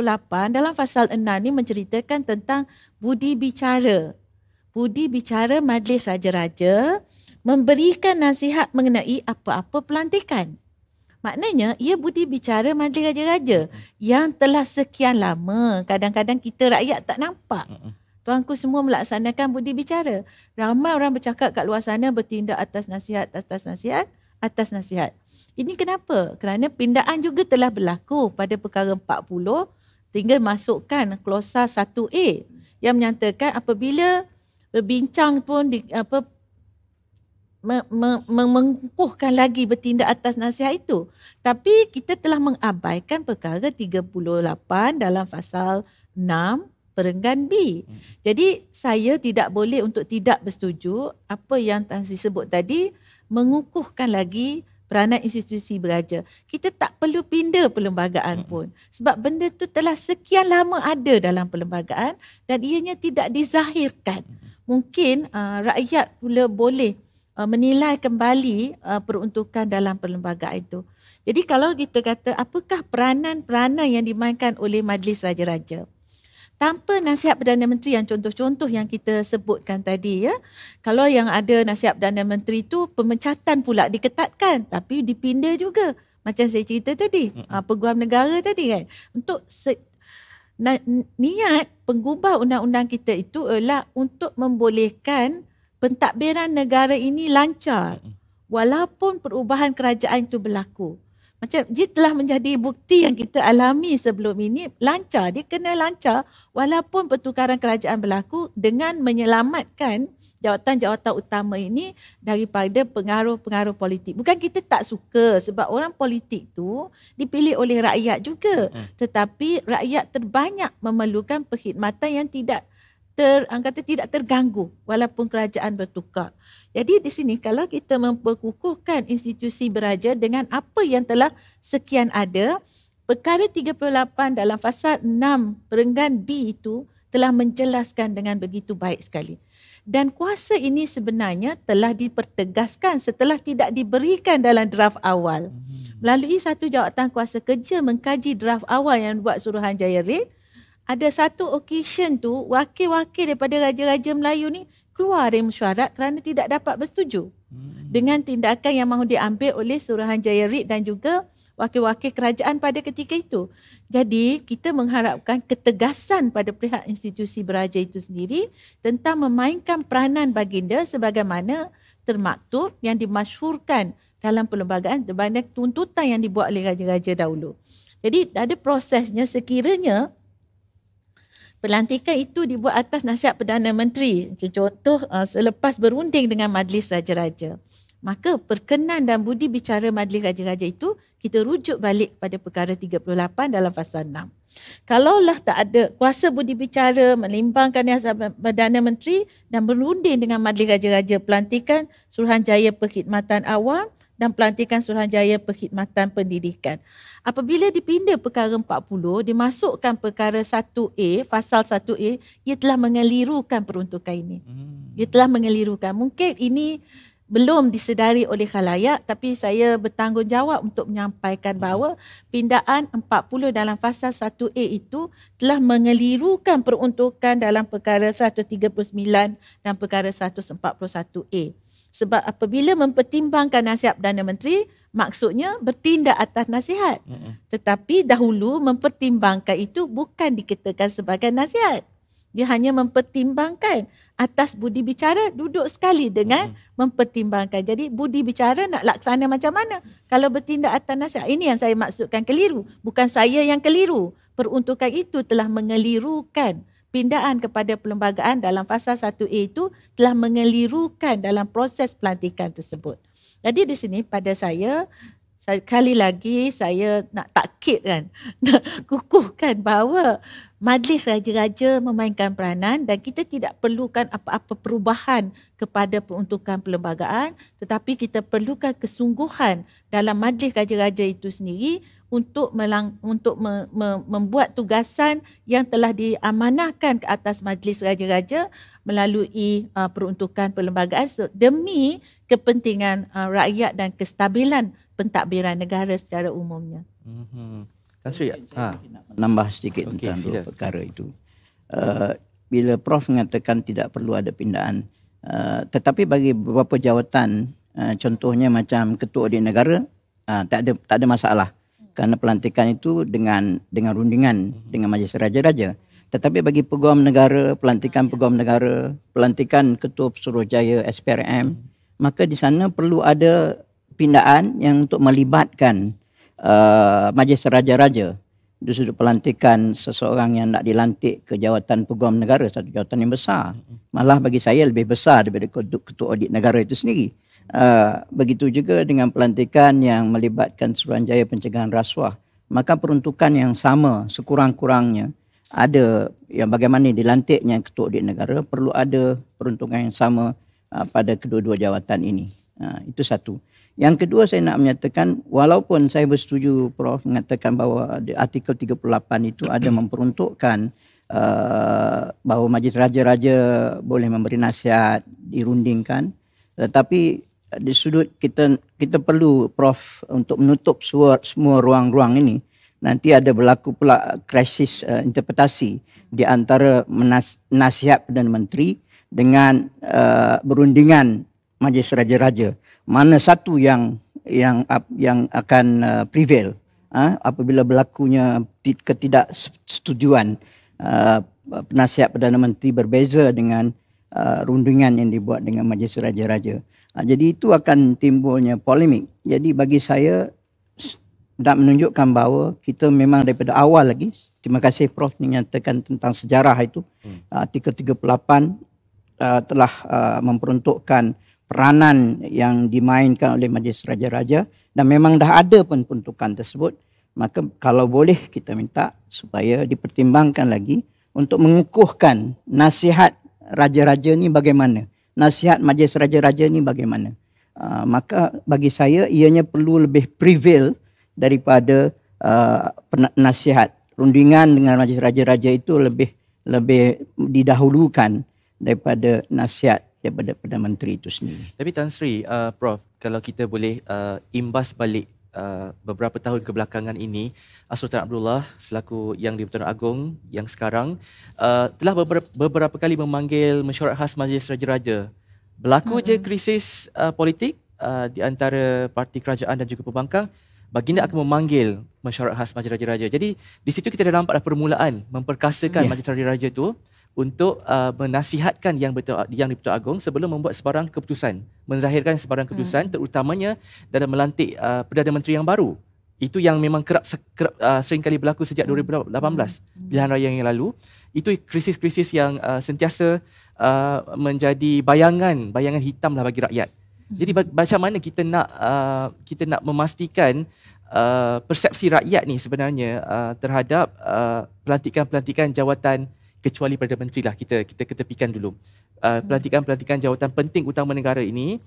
dalam pasal 6 ni menceritakan tentang budi bicara. Budi bicara Majlis Raja-Raja memberikan nasihat mengenai apa-apa pelantikan. Maknanya ia budi bicara Majlis Raja-Raja yang telah sekian lama kadang-kadang kita rakyat tak nampak. Tuanku semua melaksanakan budi bicara. Ramai orang bercakap kat luar sana bertindak atas nasihat. Ini kenapa? Kerana pindaan juga telah berlaku pada perkara 40 tinggal masukkan klausa 1A yang menyatakan apabila berbincang pun mengukuhkan lagi bertindak atas nasihat itu. Tapi kita telah mengabaikan perkara 38 dalam pasal 6 perenggan B. Jadi saya tidak boleh untuk tidak bersetuju apa yang Tan Sri sebut tadi, mengukuhkan lagi peranan institusi beraja. Kita tak perlu pindah perlembagaan pun. Sebab benda tu telah sekian lama ada dalam perlembagaan dan ianya tidak dizahirkan. Mungkin rakyat pula boleh menilai kembali peruntukan dalam perlembagaan itu. Jadi kalau kita kata apakah peranan-peranan yang dimainkan oleh Majlis Raja-Raja? Tanpa nasihat Perdana Menteri yang contoh-contoh yang kita sebutkan tadi ya. Kalau yang ada nasihat Perdana Menteri itu pemecatan pula diketatkan tapi dipindah juga. Macam saya cerita tadi, Peguam Negara tadi kan. Untuk niat penggubah undang-undang kita itu adalah untuk membolehkan pentadbiran negara ini lancar. Walaupun perubahan kerajaan itu berlaku. Macam dia telah menjadi bukti yang kita alami sebelum ini, lancar. Dia kena lancar walaupun pertukaran kerajaan berlaku dengan menyelamatkan jawatan-jawatan utama ini daripada pengaruh-pengaruh politik. Bukan kita tak suka sebab orang politik tu dipilih oleh rakyat juga. Tetapi rakyat terbanyak memerlukan perkhidmatan yang tidak terganggu walaupun kerajaan bertukar. Jadi di sini kalau kita memperkukuhkan institusi beraja dengan apa yang telah sekian ada, perkara 38 dalam pasal 6 perenggan B itu telah menjelaskan dengan begitu baik sekali. Dan kuasa ini sebenarnya telah dipertegaskan setelah tidak diberikan dalam draft awal. Melalui satu jawatan kuasa kerja mengkaji draft awal yang buat Suruhanjaya RIT, ada satu occasion tu wakil-wakil daripada Raja-Raja Melayu ni keluar dari mesyuarat kerana tidak dapat bersetuju dengan tindakan yang mahu diambil oleh Suruhanjaya RIT dan juga wakil-wakil kerajaan pada ketika itu. Jadi kita mengharapkan ketegasan pada pihak institusi beraja itu sendiri tentang memainkan peranan baginda sebagaimana termaktub yang dimasyhurkan dalam perlembagaan berbanding tuntutan yang dibuat oleh Raja-Raja dahulu. Jadi ada prosesnya sekiranya pelantikan itu dibuat atas nasihat Perdana Menteri. Contoh selepas berunding dengan Majlis Raja-Raja. Maka perkenan dan budi bicara Majlis Raja-Raja itu kita rujuk balik pada perkara 38 dalam fasa 6. Kalaulah tak ada kuasa budi bicara melimpahkan nasihat Perdana Menteri dan berunding dengan Majlis Raja-Raja pelantikan Suruhanjaya Perkhidmatan Awam dan pelantikan Suruhanjaya Perkhidmatan Pendidikan. Apabila dipindah perkara 40, dimasukkan perkara 1A, pasal 1A, ia telah mengelirukan peruntukan ini. Dia telah mengelirukan. Mungkin ini belum disedari oleh khalayak, tapi saya bertanggungjawab untuk menyampaikan bahawa pindaan 40 dalam pasal 1A itu telah mengelirukan peruntukan dalam perkara 139 dan perkara 141A. Sebab apabila mempertimbangkan nasihat Perdana Menteri, maksudnya bertindak atas nasihat. Tetapi dahulu mempertimbangkan itu bukan dikatakan sebagai nasihat. Dia hanya mempertimbangkan atas budi bicara, duduk sekali dengan mempertimbangkan. Jadi budi bicara nak laksana macam mana? Kalau bertindak atas nasihat, ini yang saya maksudkan keliru. Bukan saya yang keliru. Peruntukan itu telah mengelirukan. Pindaan kepada perlembagaan dalam fasa 1A itu telah mengelirukan dalam proses pelantikan tersebut. Jadi di sini pada saya sekali lagi saya nak takkid kan, nak kukuhkan bahawa Majlis Raja-Raja memainkan peranan dan kita tidak perlukan apa-apa perubahan kepada peruntukan perlembagaan, tetapi kita perlukan kesungguhan dalam Majlis Raja-Raja itu sendiri untuk membuat tugasan yang telah diamanahkan ke atas Majlis Raja-Raja melalui peruntukan perlembagaan demi kepentingan rakyat dan kestabilan pentadbiran negara secara umumnya. Tan Sri, nambah sedikit tentang dua perkara itu. Bila Prof mengatakan tidak perlu ada pindaan, tetapi bagi beberapa jawatan, contohnya macam Ketua Audit Negara, tak ada masalah. Kerana pelantikan itu dengan rundingan dengan Majlis Raja-Raja. Tetapi bagi peguam negara, pelantikan peguam negara, pelantikan Ketua Suruhanjaya SPRM, maka di sana perlu ada pindaan yang untuk melibatkan Majlis Raja-Raja dari sudut pelantikan seseorang yang nak dilantik ke jawatan peguam negara, satu jawatan yang besar. Malah bagi saya lebih besar daripada Ketua Audit Negara itu sendiri. Begitu juga dengan pelantikan yang melibatkan Suruhanjaya Pencegahan Rasuah. Maka peruntukan yang sama sekurang-kurangnya ada yang bagaimana dilantiknya Ketua Audit Negara, perlu ada peruntukan yang sama pada kedua-dua jawatan ini. Itu satu. Yang kedua, saya nak menyatakan walaupun saya bersetuju Prof mengatakan bahawa artikel 38 itu ada memperuntukkan bahawa Majlis Raja-Raja boleh memberi nasihat, dirundingkan, tetapi di sudut kita perlu Prof untuk menutup semua ruang-ruang ini. Nanti ada berlaku pula krisis interpretasi di antara nasihat Perdana Menteri dengan berundingan Majlis Raja-Raja. Mana satu yang akan prevail apabila berlakunya ketidaksetujuan penasihat Perdana Menteri berbeza dengan rundingan yang dibuat dengan Majlis Raja-Raja. Jadi itu akan timbulnya polemik. Jadi bagi saya nak menunjukkan bahawa kita memang daripada awal lagi, terima kasih Prof menyatakan tentang sejarah itu, artikel 38 telah memperuntukkan peranan yang dimainkan oleh Majlis Raja-Raja dan memang dah ada pun peruntukan tersebut. Maka kalau boleh kita minta supaya dipertimbangkan lagi untuk mengukuhkan nasihat Raja-Raja ni bagaimana, nasihat Majlis Raja-Raja ni bagaimana. Maka bagi saya ianya perlu lebih prevail daripada nasihat. Rundingan dengan Majlis Raja-Raja itu lebih didahulukan daripada nasihat daripada Perdana Menteri itu sendiri. Tapi Tan Sri, Prof, kalau kita boleh imbas balik beberapa tahun kebelakangan ini, Sultan Abdullah selaku Yang di-Pertuan Agong yang sekarang telah beberapa kali memanggil mesyuarat khas Majlis Raja-Raja. Berlaku je krisis politik di antara parti kerajaan dan juga pembangkang, baginda akan memanggil mesyuarat khas Majlis Raja-Raja. Jadi di situ kita dah nampak permulaan memperkasakan Majlis Raja-Raja itu untuk menasihatkan Yang di-Pertuan Agong sebelum membuat sebarang keputusan, menzahirkan sebarang keputusan terutamanya dalam melantik Perdana Menteri yang baru. Itu yang memang sering kali berlaku sejak 2018 pilihan raya yang lalu. Itu krisis-krisis yang sentiasa menjadi bayangan hitam lah bagi rakyat. Jadi macam mana kita nak memastikan persepsi rakyat ni sebenarnya terhadap pelantikan-pelantikan jawatan, kecuali Perdana Menteri lah, kita ketepikan dulu. Pelantikan-pelantikan jawatan penting utama negara ini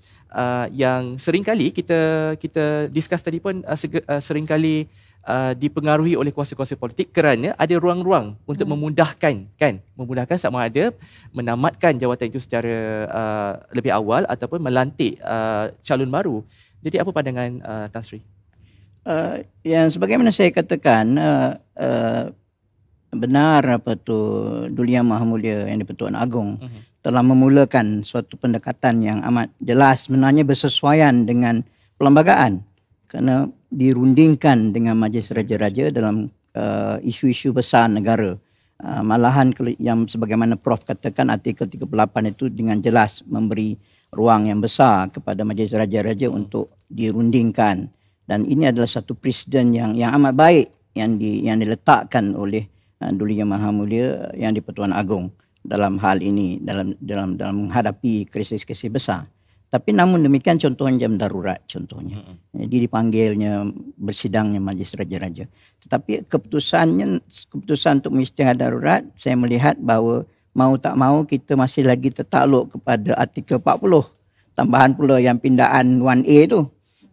yang seringkali kita discuss tadi pun seringkali dipengaruhi oleh kuasa-kuasa politik kerana ada ruang-ruang untuk memudahkan sama ada menamatkan jawatan itu secara lebih awal ataupun melantik calon baru. Jadi apa pandangan Tan Sri? Yang sebagaimana saya katakan, benar Duli Yang Maha Mulia Yang di-Pertuan Agong telah memulakan suatu pendekatan yang amat jelas, sebenarnya bersesuaian dengan perlembagaan, kerana dirundingkan dengan Majlis Raja-Raja dalam isu-isu besar negara. Malahan yang sebagaimana Prof katakan, artikel 38 itu dengan jelas memberi ruang yang besar kepada Majlis Raja-Raja untuk dirundingkan. Dan ini adalah satu presiden yang amat baik yang diletakkan oleh Duli Yang Maha Mulia Yang di-Pertuan Agong dalam hal ini, dalam menghadapi krisis-krisis besar. Tapi namun demikian, contohnya jam darurat contohnya. Jadi dipanggilnya, bersidangnya Majlis Raja-Raja. Tetapi keputusan untuk mengisytiharkan darurat, saya melihat bahawa mau tak mau kita masih lagi tertakluk kepada artikel 40. Tambahan pula yang pindaan 1A tu.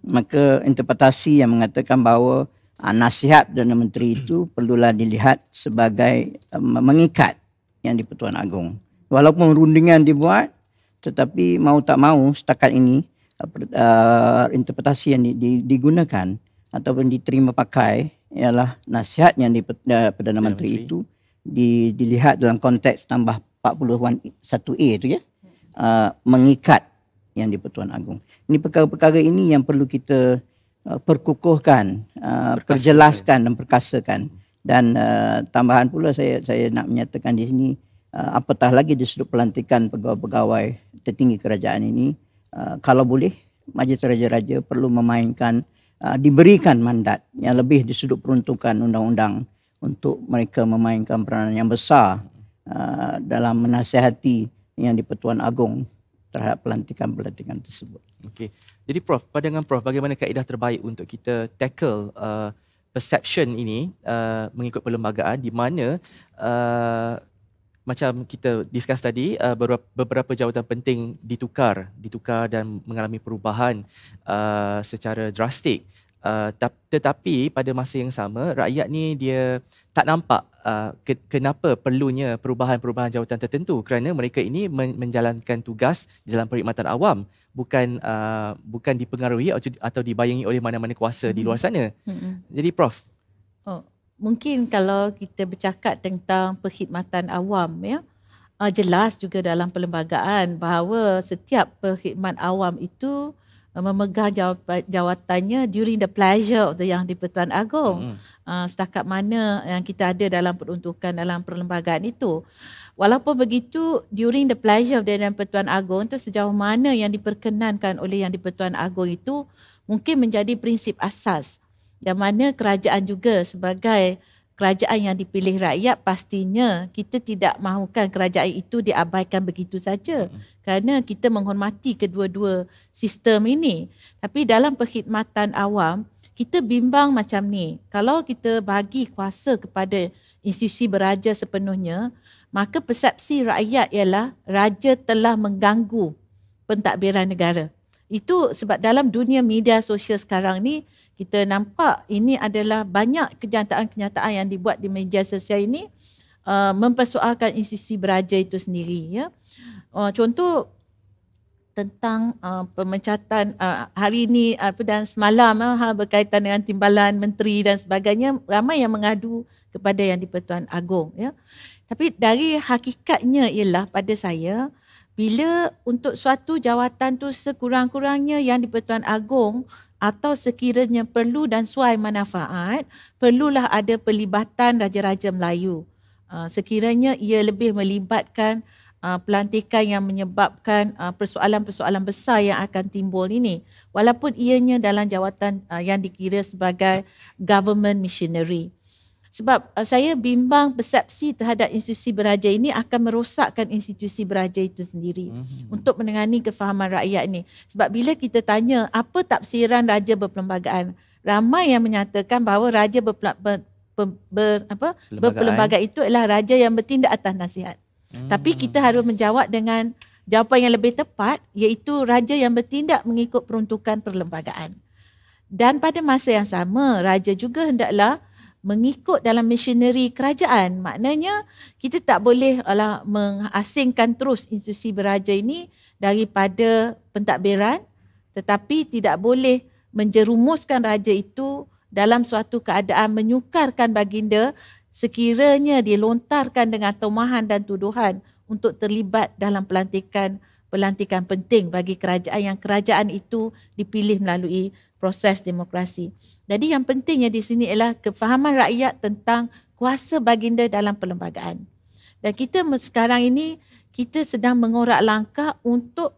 Maka interpretasi yang mengatakan bahawa nasihat Perdana Menteri itu perlulah dilihat sebagai mengikat Yang di-Pertuan Agong. Walaupun rundingan dibuat, tetapi mau tak mau setakat ini interpretasi yang digunakan ataupun diterima pakai ialah nasihat yang Perdana Menteri itu dilihat dalam konteks tambah 41A itu ya, mengikat Yang di-Pertuan Agong. Ini perkara-perkara ini yang perlu kita perkukuhkan, perjelaskan dan perkasakan. Dan tambahan pula saya nak menyatakan di sini, apatah lagi di sudut pelantikan pegawai-pegawai tertinggi kerajaan ini, kalau boleh Majlis Raja-Raja perlu diberikan mandat yang lebih di sudut peruntukan undang-undang untuk mereka memainkan peranan yang besar dalam menasihati Yang di-Pertuan Agong terhadap pelantikan-pelantikan tersebut. Okey. Jadi Prof, pandangan Prof, bagaimana kaedah terbaik untuk kita tackle perception ini mengikut perlembagaan, di mana macam kita discuss tadi, beberapa jawatan penting ditukar dan mengalami perubahan secara drastik. Tetapi pada masa yang sama, rakyat ni dia tak nampak kenapa perlunya perubahan-perubahan jawatan tertentu, kerana mereka ini menjalankan tugas dalam perkhidmatan awam, bukan dipengaruhi atau dibayangi oleh mana-mana kuasa di luar sana. Jadi Prof, mungkin kalau kita bercakap tentang perkhidmatan awam, ya, jelas juga dalam perlembagaan bahawa setiap perkhidmat awam itu memegang jawatannya during the pleasure of the Yang di-Pertuan Agong. Setakat mana yang kita ada dalam peruntukan dalam perlembagaan itu. Walaupun begitu, during the pleasure of the Yang di-Pertuan Agong itu, sejauh mana yang diperkenankan oleh Yang di-Pertuan Agong itu mungkin menjadi prinsip asas, yang mana kerajaan juga sebagai kerajaan yang dipilih rakyat, pastinya kita tidak mahukan kerajaan itu diabaikan begitu saja, kerana kita menghormati kedua-dua sistem ini. Tapi dalam perkhidmatan awam, kita bimbang macam ni. Kalau kita bagi kuasa kepada institusi beraja sepenuhnya, maka persepsi rakyat ialah raja telah mengganggu pentadbiran negara. Itu sebab dalam dunia media sosial sekarang ni, kita nampak ini adalah banyak kenyataan-kenyataan yang dibuat di media sosial ini mempersoalkan institusi beraja itu sendiri. Ya. Contoh tentang pemecatan hari ini dan semalam berkaitan dengan timbalan menteri dan sebagainya, ramai yang mengadu kepada Yang di-Pertuan Agong. Ya. Tapi dari hakikatnya ialah pada saya, bila untuk suatu jawatan tu sekurang-kurangnya Yang di-Pertuan Agong atau sekiranya perlu dan suai manfaat, perlulah ada pelibatan Raja-Raja Melayu. Sekiranya ia lebih melibatkan pelantikan yang menyebabkan persoalan-persoalan besar yang akan timbul ini, walaupun ianya dalam jawatan yang dikira sebagai government missionary. Sebab saya bimbang persepsi terhadap institusi beraja ini akan merosakkan institusi beraja itu sendiri untuk menangani kefahaman rakyat ini. Sebab bila kita tanya apa tafsiran raja berperlembagaan, ramai yang menyatakan bahawa raja berperlembagaan itu adalah raja yang bertindak atas nasihat. Tapi kita harus menjawab dengan jawapan yang lebih tepat, iaitu raja yang bertindak mengikut peruntukan perlembagaan. Dan pada masa yang sama, raja juga hendaklah mengikut dalam missionary kerajaan. Maknanya kita tak boleh mengasingkan terus institusi beraja ini daripada pentadbiran, tetapi tidak boleh menjerumuskan raja itu dalam suatu keadaan menyukarkan baginda sekiranya dilontarkan dengan tomahan dan tuduhan untuk terlibat dalam pelantikan penting bagi kerajaan yang kerajaan itu dipilih melalui proses demokrasi. Jadi yang pentingnya di sini ialah kefahaman rakyat tentang kuasa baginda dalam perlembagaan. Dan kita sekarang ini kita sedang mengorak langkah untuk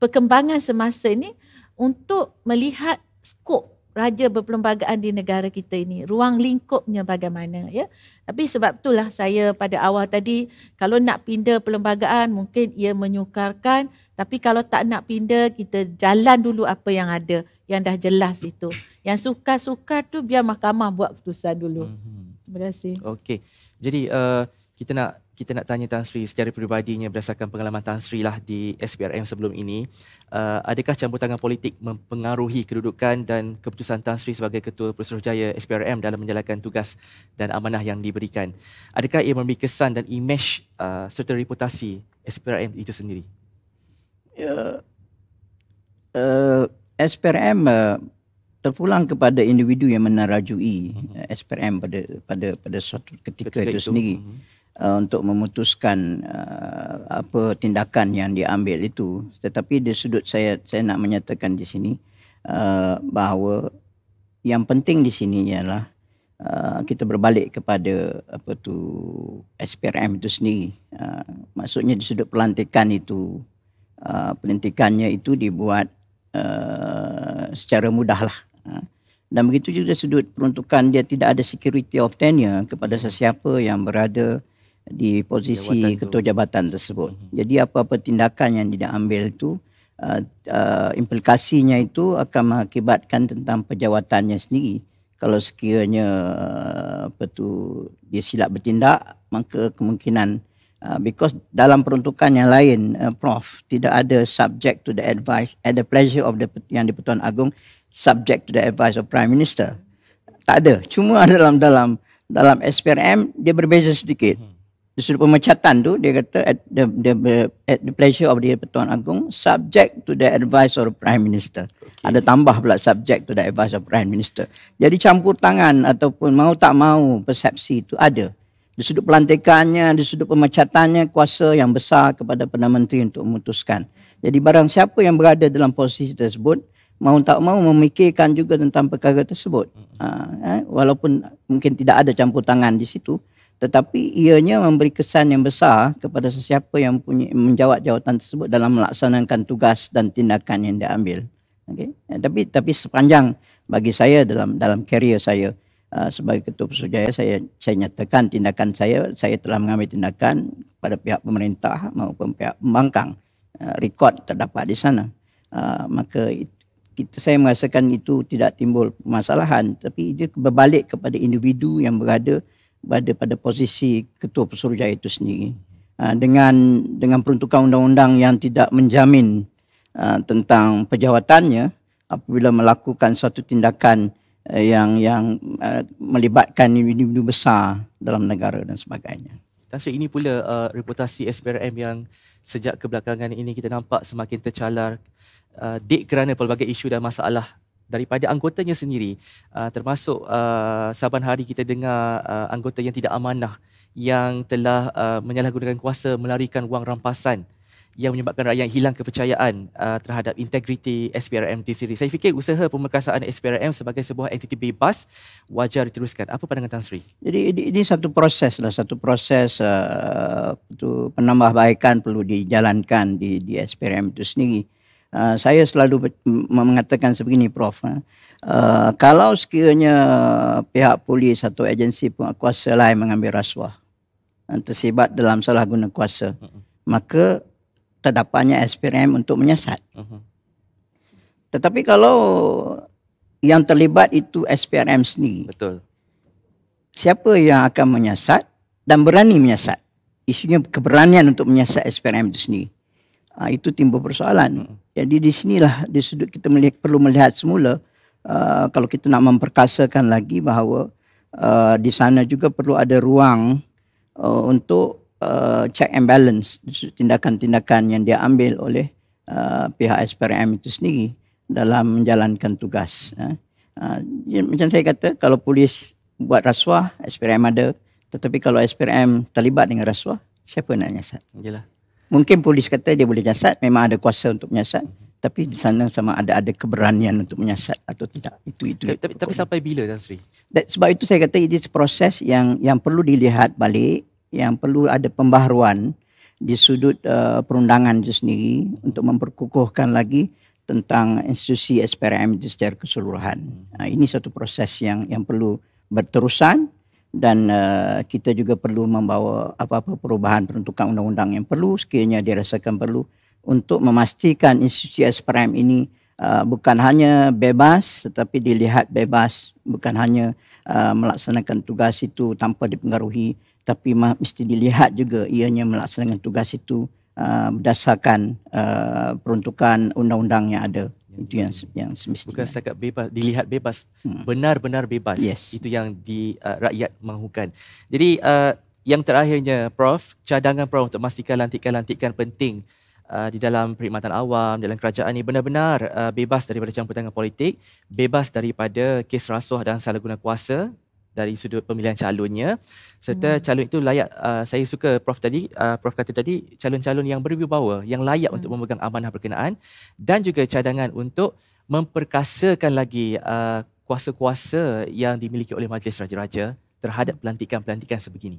perkembangan semasa ini untuk melihat skop raja berperlembagaan di negara kita ini, ruang lingkupnya bagaimana, ya. Tapi sebab itulah saya pada awal tadi, kalau nak pindah perlembagaan mungkin ia menyukarkan, tapi kalau tak nak pindah, kita jalan dulu apa yang ada, yang dah jelas itu. Yang sukar-sukar tu biar mahkamah buat keputusan dulu. Terima kasih. Okey. Jadi kita nak tanya Tan Sri secara peribadinya berdasarkan pengalaman Tan Sri lah di SPRM sebelum ini. Adakah campur tangan politik mempengaruhi kedudukan dan keputusan Tan Sri sebagai Ketua Pesuruhjaya SPRM dalam menjalankan tugas dan amanah yang diberikan? Adakah ia memberi kesan dan imej serta reputasi SPRM itu sendiri? SPRM terpulang kepada individu yang menarajui SPRM pada suatu ketika itu sendiri. Untuk memutuskan apa tindakan yang diambil itu. Tetapi dari sudut saya nak menyatakan di sini bahawa yang penting di sini ialah kita berbalik kepada SPRM itu sendiri. Maksudnya di sudut pelantikan itu, pelantikannya itu dibuat secara mudah lah. Dan begitu juga sudut peruntukan, dia tidak ada security of tenure kepada sesiapa yang berada di posisi ketua jabatan tersebut. Jadi apa-apa tindakan yang diambil itu implikasinya itu akan mengakibatkan tentang pejawatannya sendiri. Kalau sekiranya dia silap bertindak, maka kemungkinan because dalam peruntukan yang lain, Prof, tidak ada subject to the advice at the pleasure of yang di-Pertuan Agong, subject to the advice of Prime Minister. Tak ada. Cuma dalam SPRM dia berbeza sedikit. Di sudut pemecatan tu dia kata at the pleasure of the Pertuan Agong, subject to the advice of the Prime Minister. Okay. Ada tambah pula subject to the advice of Prime Minister. Jadi campur tangan ataupun mau tak mau persepsi itu ada. Di sudut pelantikannya, di sudut pemecatannya, kuasa yang besar kepada Perdana Menteri untuk memutuskan. Jadi barang siapa yang berada dalam posisi tersebut, mau tak mau memikirkan juga tentang perkara tersebut. Walaupun mungkin tidak ada campur tangan di situ, tetapi ianya memberi kesan yang besar kepada sesiapa yang menjawat jawatan tersebut dalam melaksanakan tugas dan tindakan yang diambil. Okay? Tapi sepanjang bagi saya dalam karier saya sebagai Ketua Pesuruhjaya, saya nyatakan tindakan saya telah mengambil tindakan pada pihak pemerintah maupun pihak pembangkang. Rekod terdapat di sana. Maka saya merasakan itu tidak timbul permasalahan, tapi dia berbalik kepada individu yang berada pada posisi Ketua Pesuruhjaya itu sendiri. Dengan peruntukan undang-undang yang tidak menjamin tentang pejawatannya apabila melakukan suatu tindakan yang melibatkan individu besar dalam negara dan sebagainya. Tan Sri, ini pula reputasi SPRM yang sejak kebelakangan ini kita nampak semakin tercalar kerana pelbagai isu dan masalah daripada anggotanya sendiri, termasuk saban hari kita dengar anggota yang tidak amanah yang telah menyalahgunakan kuasa melarikan wang rampasan yang menyebabkan rakyat hilang kepercayaan terhadap integriti SPRM itu sendiri. Saya fikir usaha pemerkasaan SPRM sebagai sebuah entiti bebas wajar diteruskan. Apa pandangan Tan Sri? Jadi ini satu proses penambahbaikan perlu dijalankan di SPRM itu sendiri. Saya selalu mengatakan sebegini, Prof. Kalau sekiranya pihak polis atau agensi penguasa lain mengambil rasuah, terlibat dalam salah guna kuasa, maka terdapatnya SPRM untuk menyiasat. Tetapi kalau yang terlibat itu SPRM sendiri, betul, siapa yang akan menyiasat dan berani menyiasat? Isunya keberanian untuk menyiasat SPRM itu sendiri. Itu timbul persoalan. Jadi di sinilah di sudut kita perlu melihat semula, kalau kita nak memperkasakan lagi bahawa di sana juga perlu ada ruang untuk check and balance tindakan-tindakan yang dia ambil oleh pihak SPRM itu sendiri dalam menjalankan tugas. Macam saya kata, kalau polis buat rasuah, SPRM ada, tetapi kalau SPRM terlibat dengan rasuah, siapa nak nyiasat? Yalah. Mungkin polis kata dia boleh nyiasat, memang ada kuasa untuk menyiasat, tapi di sana sama ada keberanian untuk menyiasat atau tidak. Itu. Tapi sampai bila, Tan Sri? Sebab itu saya kata ini proses yang perlu dilihat balik, yang perlu ada pembaharuan di sudut perundangan itu sendiri untuk memperkukuhkan lagi tentang institusi SPRM itu secara keseluruhan. Ini satu proses yang perlu berterusan, dan kita juga perlu membawa apa-apa perubahan peruntukan undang-undang yang perlu sekiranya dirasakan perlu untuk memastikan institusi SPRM ini bukan hanya bebas tetapi dilihat bebas, bukan hanya melaksanakan tugas itu tanpa dipengaruhi, tapi mesti dilihat juga ianya melaksanakan tugas itu berdasarkan peruntukan undang-undang yang ada. Itu yang semestinya. Bukan setakat bebas, dilihat bebas, benar-benar bebas. Yes. Itu yang rakyat mahukan. Jadi yang terakhirnya, Prof, cadangan Prof untuk memastikan lantikan-lantikan penting di dalam perkhidmatan awam, dalam kerajaan ini benar-benar bebas daripada campur tangan politik, bebas daripada kes rasuah dan salah guna kuasa dari sudut pemilihan calonnya, serta calon itu layak, saya suka Prof kata tadi, calon-calon yang berwibawa, yang layak untuk memegang amanah berkenaan, dan juga cadangan untuk memperkasakan lagi kuasa-kuasa yang dimiliki oleh Majlis Raja-Raja terhadap pelantikan-pelantikan sebegini.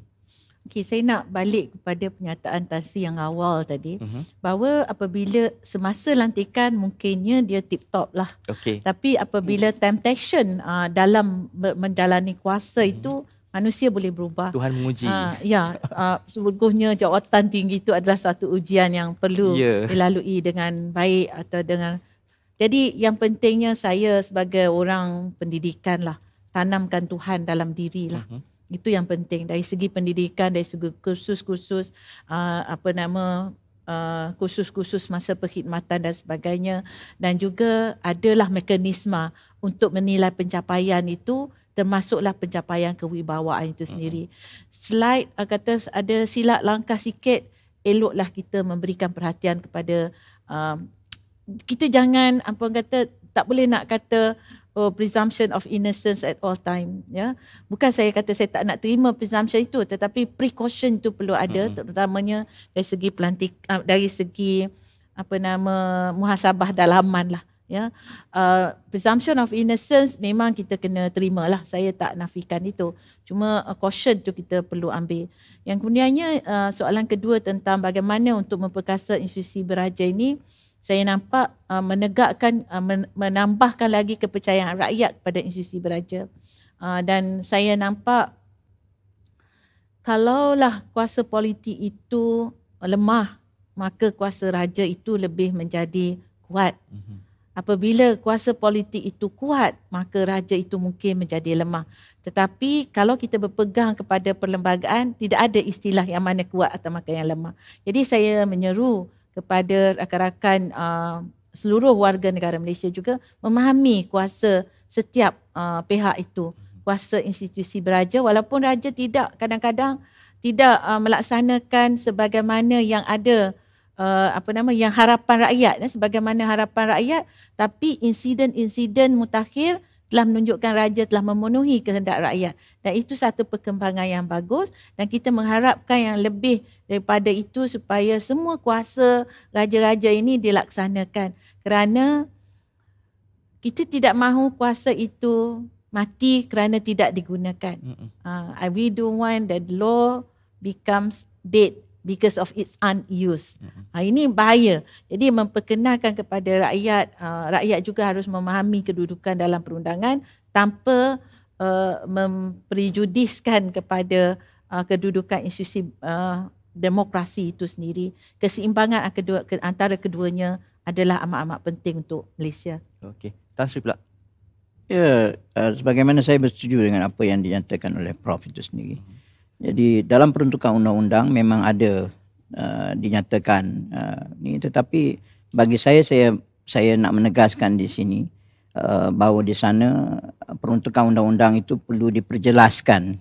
Okey, saya nak balik kepada pernyataan Tan Sri yang awal tadi, bahawa apabila semasa lantikan mungkinnya dia tip-top lah. Okay. Tapi apabila temptation dalam menjalani kuasa itu, manusia boleh berubah. Tuhan menguji. Sesungguhnya jawatan tinggi itu adalah satu ujian yang perlu dilalui dengan baik atau dengan. Jadi yang pentingnya saya sebagai orang pendidikan lah, tanamkan Tuhan dalam diri lah. Itu yang penting dari segi pendidikan, dari segi kursus-kursus kursus-kursus masa perkhidmatan dan sebagainya, dan juga adalah mekanisme untuk menilai pencapaian itu, termasuklah pencapaian kewibawaan itu sendiri. Slide kata ada silap langkah sikit, eloklah kita memberikan perhatian kepada kita jangan tak boleh nak kata presumption of innocence at all time, ya. Bukan saya kata saya tak nak terima presumption itu, tetapi precaution itu perlu ada, terutamanya dari segi dari segi muhasabah dalaman lah, ya. Presumption of innocence memang kita kena terimalah, saya tak nafikan itu, cuma caution tu kita perlu ambil. Yang kemudiannya soalan kedua tentang bagaimana untuk memperkasa institusi beraja ini, saya nampak menambahkan lagi kepercayaan rakyat kepada institusi beraja. Dan saya nampak kalaulah kuasa politik itu lemah, maka kuasa raja itu lebih menjadi kuat. Apabila kuasa politik itu kuat, maka raja itu mungkin menjadi lemah. Tetapi kalau kita berpegang kepada perlembagaan, tidak ada istilah yang mana kuat atau yang lemah. Jadi saya menyeru kepada rakan-rakan seluruh warga negara Malaysia juga memahami kuasa setiap pihak itu, kuasa institusi beraja, walaupun raja kadang-kadang tidak melaksanakan sebagaimana yang ada yang harapan rakyat, sebagaimana harapan rakyat, tapi insiden-insiden mutakhir telah menunjukkan raja telah memenuhi kehendak rakyat, dan itu satu perkembangan yang bagus, dan kita mengharapkan yang lebih daripada itu supaya semua kuasa raja-raja ini dilaksanakan, kerana kita tidak mahu kuasa itu mati kerana tidak digunakan. We don't want that law becomes dead because of its unuse. Ini bahaya. Jadi memperkenalkan kepada rakyat, rakyat juga harus memahami kedudukan dalam perundangan tanpa memprejudiskan kepada kedudukan institusi demokrasi itu sendiri. Keseimbangan antara keduanya adalah amat-amat penting untuk Malaysia. Okey. Tan Sri pula. Ya, sebagaimana saya bersetuju dengan apa yang dinyatakan oleh Prof itu sendiri. Jadi dalam peruntukan undang-undang memang ada dinyatakan ni, tetapi bagi saya nak menegaskan di sini bahawa di sana peruntukan undang-undang itu perlu diperjelaskan.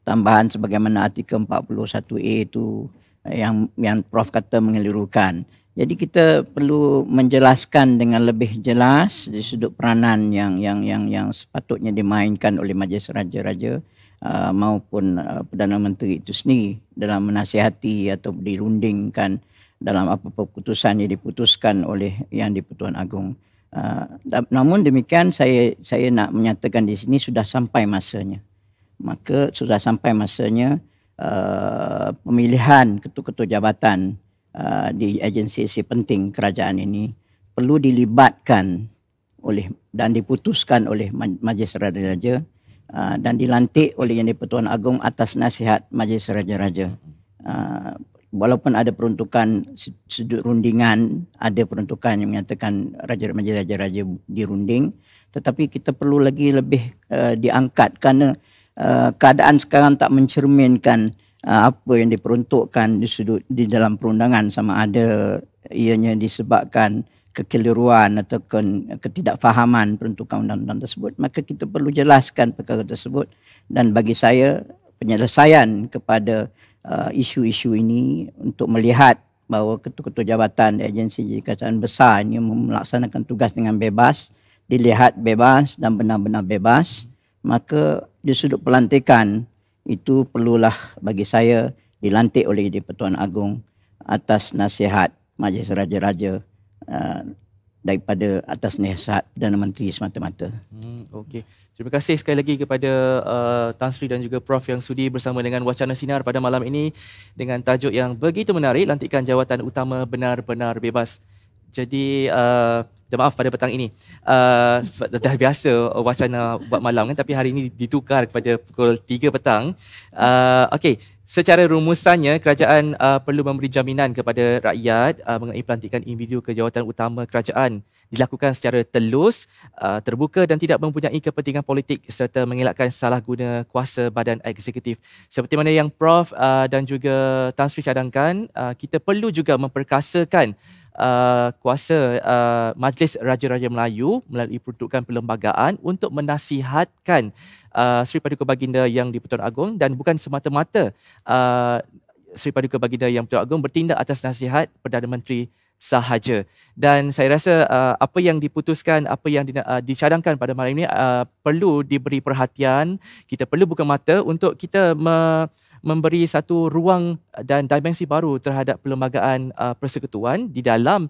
Tambahan sebagaimana artikel 41A itu yang Prof kata mengelirukan. Jadi kita perlu menjelaskan dengan lebih jelas di sudut peranan yang sepatutnya dimainkan oleh Majlis Raja-Raja maupun Perdana Menteri itu sendiri dalam menasihati atau dirundingkan dalam apa-apa keputusan yang diputuskan oleh Yang di-Pertuan Agong. Namun demikian saya nak menyatakan di sini sudah sampai masanya. Maka sudah sampai masanya pemilihan ketua-ketua jabatan di agensi penting kerajaan ini perlu dilibatkan oleh dan diputuskan oleh Majlis Raja-Raja dan dilantik oleh Yang di-Pertuan Agong atas nasihat Majlis Raja-Raja. Walaupun ada peruntukan sudut rundingan, ada peruntukan yang menyatakan Majlis Raja-Raja dirunding, tetapi kita perlu lagi lebih diangkat kerana keadaan sekarang tak mencerminkan apa yang diperuntukkan di dalam perundangan, sama ada ianya disebabkan kekeliruan atau ketidakfahaman peruntukan undang-undang tersebut. Maka kita perlu jelaskan perkara tersebut, dan bagi saya penyelesaian kepada isu-isu ini untuk melihat bahawa ketua-ketua jabatan agensi kerajaan besar ini melaksanakan tugas dengan bebas, dilihat bebas dan benar-benar bebas, maka di sudut pelantikan itu perlulah bagi saya dilantik oleh di-Pertuan Agong atas nasihat Majlis Raja-Raja daripada atas nasihat Perdana Menteri semata-mata. Okey. Terima kasih sekali lagi kepada Tan Sri dan juga Prof yang sudi bersama dengan Wacana Sinar pada malam ini dengan tajuk yang begitu menarik, lantikan jawatan utama benar-benar bebas. Jadi maaf pada petang ini dah biasa wacana buat malam kan, tapi hari ini ditukar kepada pukul 3 petang. Okey, secara rumusannya kerajaan perlu memberi jaminan kepada rakyat mengenai pelantikan individu ke jawatan utama kerajaan dilakukan secara telus, terbuka dan tidak mempunyai kepentingan politik serta mengelakkan salah guna kuasa badan eksekutif. Seperti mana yang Prof dan juga Tan Sri cadangkan, kita perlu juga memperkasakan kuasa Majlis Raja-Raja Melayu melalui peruntukan perlembagaan untuk menasihatkan Sri Paduka Baginda Yang di-Pertuan Agong, dan bukan semata-mata Sri Paduka Baginda Yang di-Pertuan Agong bertindak atas nasihat Perdana Menteri sahaja. Dan saya rasa apa yang diputuskan, apa yang dicadangkan pada malam ini perlu diberi perhatian. Kita perlu buka mata untuk kita memberi satu ruang dan dimensi baru terhadap perlembagaan persekutuan di dalam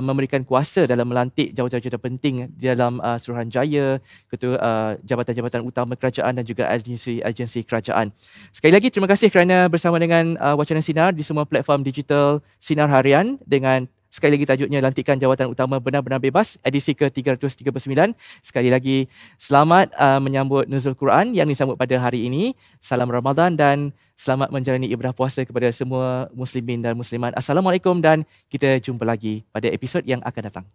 memberikan kuasa dalam melantik jawatan-jawatan penting di dalam Suruhanjaya, ketua jabatan-jabatan utama kerajaan dan juga agensi kerajaan. Sekali lagi terima kasih kerana bersama dengan Wacana Sinar di semua platform digital Sinar Harian dengan sekali lagi tajuknya lantikan jawatan utama benar-benar bebas edisi ke-339. Sekali lagi selamat menyambut Nuzul Quran yang disambut pada hari ini. Salam Ramadan dan selamat menjalani ibadah puasa kepada semua muslimin dan muslimat. Assalamualaikum dan kita jumpa lagi pada episod yang akan datang.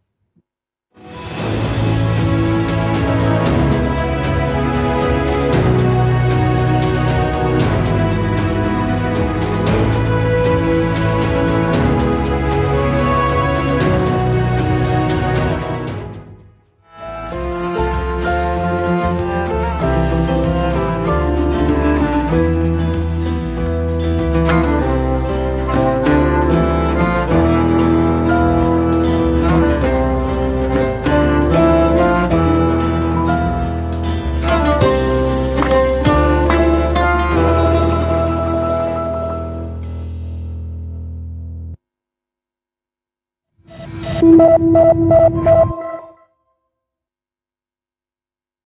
Thank you.